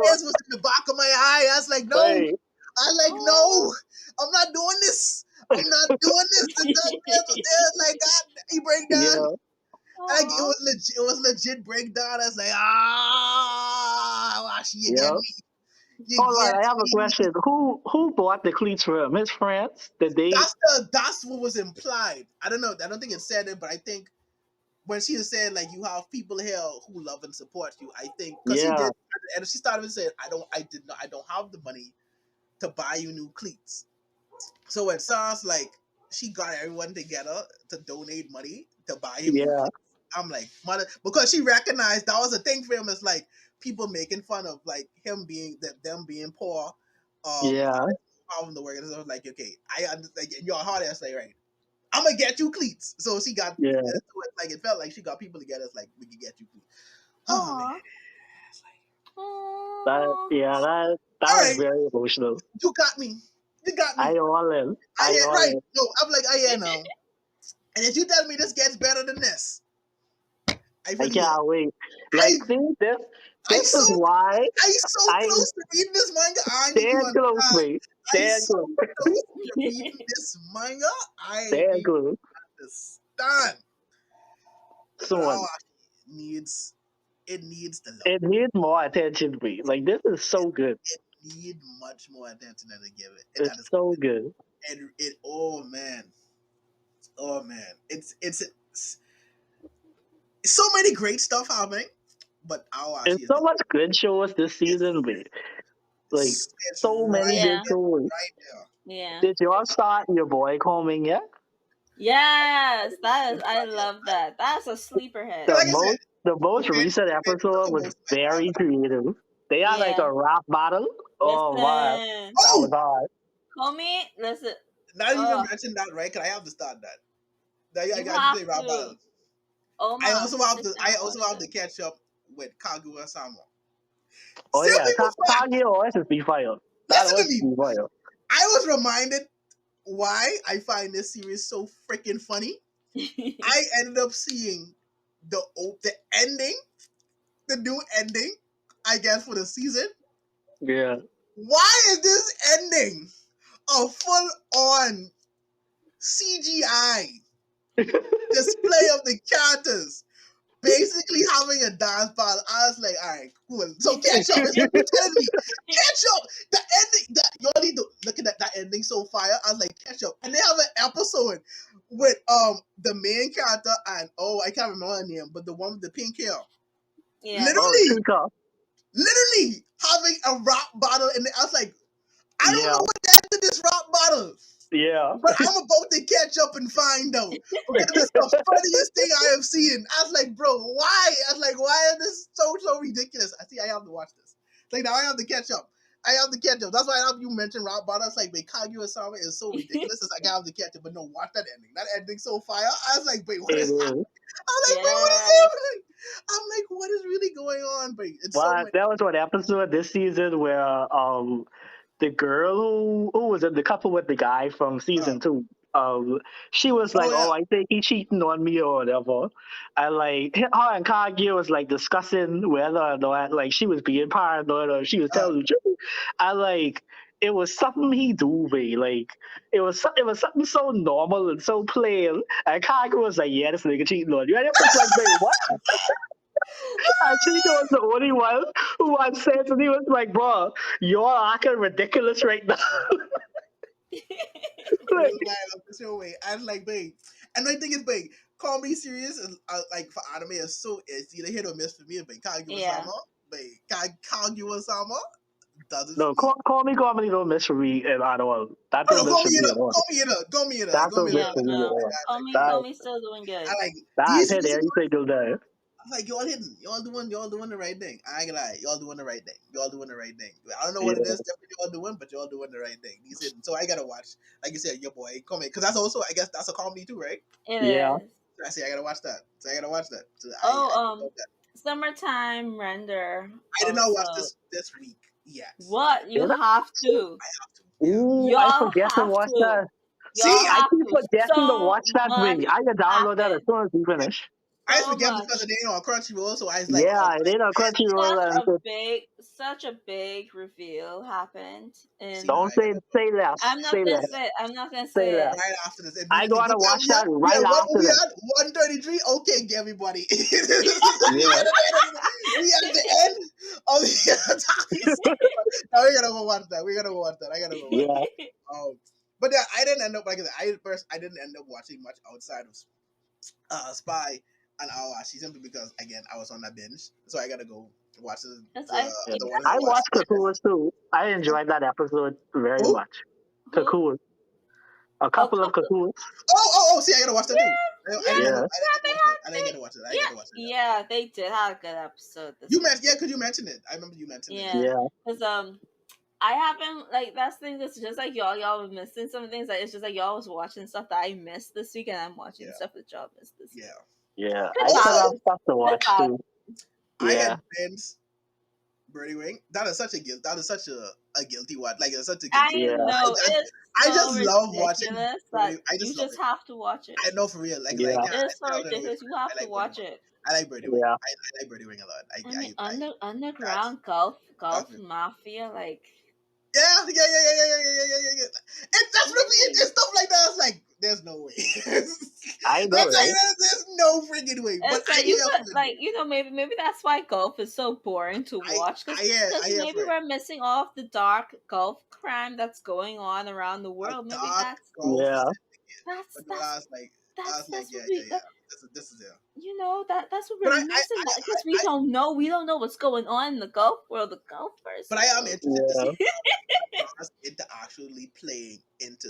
tears was in the back of my eye. I was like, no. I was like, no, I'm not doing this. I'm not doing this. The tears was there. Like, God, he break down. Yeah. Like, it was legit breakdown. I was like, watch you get me. Hold on, I have a question. Who bought the cleats for him? His friends? Did they? That's what was implied. I don't know. I don't think it said it, but I think when she was saying like you have people here who love and support you, I think because she did, and she started to say, I don't have the money to buy you new cleats. So it sounds like she got everyone together to donate money to buy him new cleats. I'm like, mother, because she recognized that was a thing for him. It's like people making fun of like them being poor. Having the work, and I was like, okay, I understand. Like, in your heart, I was like, right, I'm gonna get you cleats. So she got like it felt like she got people together. It's like we can get you cleats. Oh man, it's like, that was very emotional. You got me. I all in. Right. No, I'm like, I am now. And if you tell me this gets better than this, I can't wait. Like, see, this is why I'm so close to reading this manga. Stand close, mate. Stand close. To reading this manga. Stand close. Understand. So needs the love. It needs more attention, mate. Like, this is so good. It needs much more attention than to give it. It's so good. And oh man, it's so many great stuff happening. But there's so much good shows this season, mate. Like so many good shows. Right there. Yeah. Did y'all start Your Boy Coming yet? Yes, I love that. That's a sleeper hit. The most recent episode was very creative. They had like a rap battle. Oh man, that was hard. Homie, listen. Not even mention that, right? Cause I have to start that. I got to play rap battles. Oh my! I also have to catch up with Kaguya-sama. Oh yeah, Kaguya always is be fire. I was reminded why I find this series so freaking funny. I ended up seeing the ending, the new ending, I guess, for the season. Yeah. Why is this ending a full-on CGI display of the characters basically having a dance battle? I was like, all right, cool. So catch up. It's what you're telling me. Catch up. The ending. You all need to look at that ending so fire. I was like, catch up. And they have an episode with the main character and I can't remember her name, but the one with the pink hair. Yeah. Literally having a rap battle, and I was like, I don't know what that to this rap battle. Yeah. But I'm about to catch up and find out. Because it's the funniest thing I have seen. I was like, bro, why? I was like, why is this so ridiculous? I have to watch this. Like, now I have to catch up. That's why you mentioned rap battles. Like, Kaguya-sama is so ridiculous. It's like, I have to catch up. But no, watch that ending. That ending so fire. I was like, wait, what is happening? I'm like, wait, what is happening? I'm like, what is really going on? But it's that was one episode this season where the girl who was in the couple with the guy from season 2, she was like, I think he cheating on me or whatever. And like her and Kaguya was like discussing whether or not like she was being paranoid or she was telling the truth. And like it was something he do, like it was something so normal and so plain. And Kaguya was like, yeah, this nigga cheating on you. And it was like, wait, what? And she was the only one who was saying to me, he was like, bro, you're acting ridiculous right now. I was like, babe. And the thing is, babe, comedy series is like for anime it's either hit or miss for me. But Kaguya-sama doesn't. No, call me comedy don't miss for me at all. That don't miss for me at all. Go me. Call me still doing good. I like that hit every single day. I'm like, y'all hitting. Y'all doing the right thing. I ain't gonna lie. Y'all doing the right thing. I don't know what it is that y'all doing, but y'all doing the right thing. These hitting. So I gotta watch. Like you said, your boy comedy. Because that's also, I guess, that's a comedy too, right? It is. I gotta watch that. So So Summertime Render. I did not watch this week yet. What? You have to. Ooh, I forget to watch that. See, I keep forgetting to watch that thing. I can download that as soon as we finish. I forget because it ain't on Crunchyroll, so I was like, it ain't on Crunchyroll. Such a big reveal happened. And don't say less. I'm not gonna say it. Right after this, I gotta watch that right after this. 133. Okay, everybody. We at the end of the no, we gotta go watch that. I gotta go watch that. But yeah, I didn't end up I didn't end up watching much outside of Spy and Awashi simply because again I was on that binge, so I gotta go watch the one. I watched Kakua too. I enjoyed that episode very much. Kakua, a couple of Kakuas. See, I gotta watch that too. I didn't get to watch it. Yeah, they did have a good episode. Because you mentioned it. I remember you mentioned it. Yeah, because I haven't that's the thing. That's just like y'all were missing some things. Like it's just like y'all was watching stuff that I missed this week, and I'm watching stuff that y'all missed this week. Yeah. I still have stuff to watch too. I had binged Birdie Wing. That is such a guilty one. Like it's such a guilty. I know. I just love watching. You just have to watch it. I know for real. It's so ridiculous. You have to watch it. I like Birdie Wing. I like Birdie Wing a lot. Underground golf mafia, like. Yeah. That's what I mean. It's stuff like that. It's like, there's no way. I know, right? There's no freaking way. But maybe that's why golf is so boring to watch. Because maybe we're missing off the dark golf crime that's going on around the world. Maybe that's this is it. You know that's what we're missing because we don't know what's going on in the golf world, the golfers. But I am interested to see into actually playing into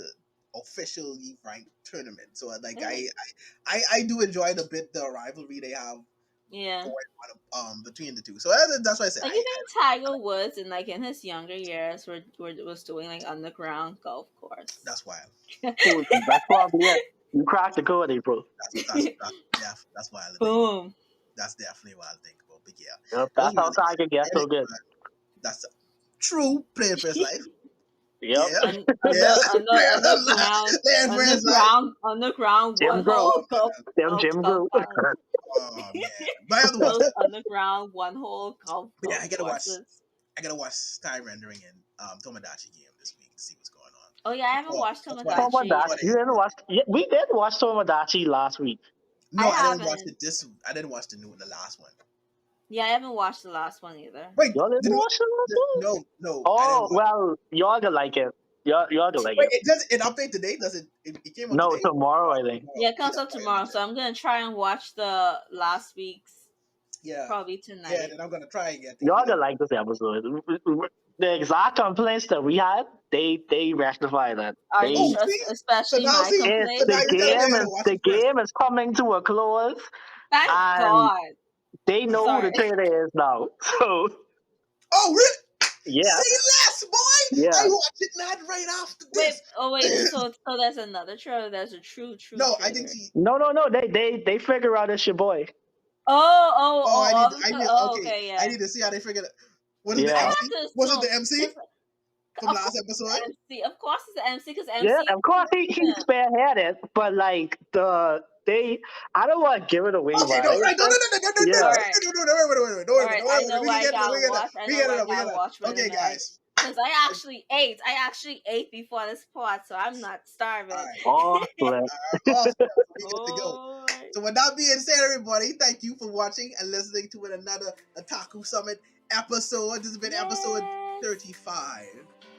officially ranked tournament. So I do enjoy the rivalry they have. Yeah. Going on, between the two. So that's why I said. Like, you think Tiger Woods in his younger years was doing like underground golf course? That's wild. That's probably it. You cracked the code, April. That's wild. Boom. That's definitely what I think about. But yep, that's how Tiger gets so good. That's true. Playing for his life. Yep. Underground. Jim Grow. Oh man, but I have to watch Those that. underground one hole golf Yeah, I gotta watch. courses. I gotta watch Sky Rendering and Tomodachi Game this week to see what's going on. Oh yeah, I haven't watched That's Tomodachi. Tomodachi. You didn't watch? Yeah, we did watch Tomodachi last week. No, I I didn't watch haven't. it. I didn't watch the last one. Yeah, I haven't watched the last one either. Wait, Y'all didn't watch it last week? No. Oh well, y'all gonna like it. Y'all gonna like Wait, it. does it update today? Does it? It came out No, today? tomorrow I think. Yeah, it comes out tomorrow, so I'm gonna try and watch the last week's Yeah. probably tonight. Yeah, then I'm gonna try again. Y'all gonna like this episode. The exact complaints that we had, they rectify that. Are They, you see? especially So now my see, complaint? so now you're telling me I gotta watch the it first. game is coming to a close. Thank and God. They know Sorry. who the trader is now. So Oh, really? yeah, Say less, boy. Yeah. I watched it not right after this. So there's another trailer. There's a true. No, trailer. I think she. no. They figure out it's your boy. Okay, yeah. I need to see how they figured it. Was it Yeah. the MC? Was it the MC from last episode? MC, of course, it's the MC because MC. Yeah, of course he's spearheaded, but like I don't want to give it away. Okay, no, right, no. I know why I gotta watch. I know why I gotta watch. Okay, guys. Because I actually ate before this part, so I'm not starving. Oh, Awesome. We get to go. So with that being said, everybody, thank you for watching and listening to another Otaku Summit episode. This has been episode 35.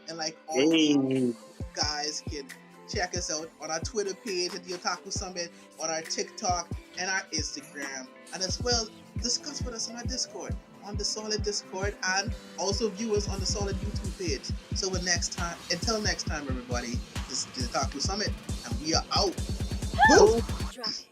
And like always, guys can check us out on our Twitter page at the Otaku Summit, on our TikTok and our Instagram, and as well discuss with us on our Discord, on the Solid Discord, and also view us on the Solid YouTube page. So until next time, everybody, this is the Otaku Summit, and we are out. Woo! Drop it.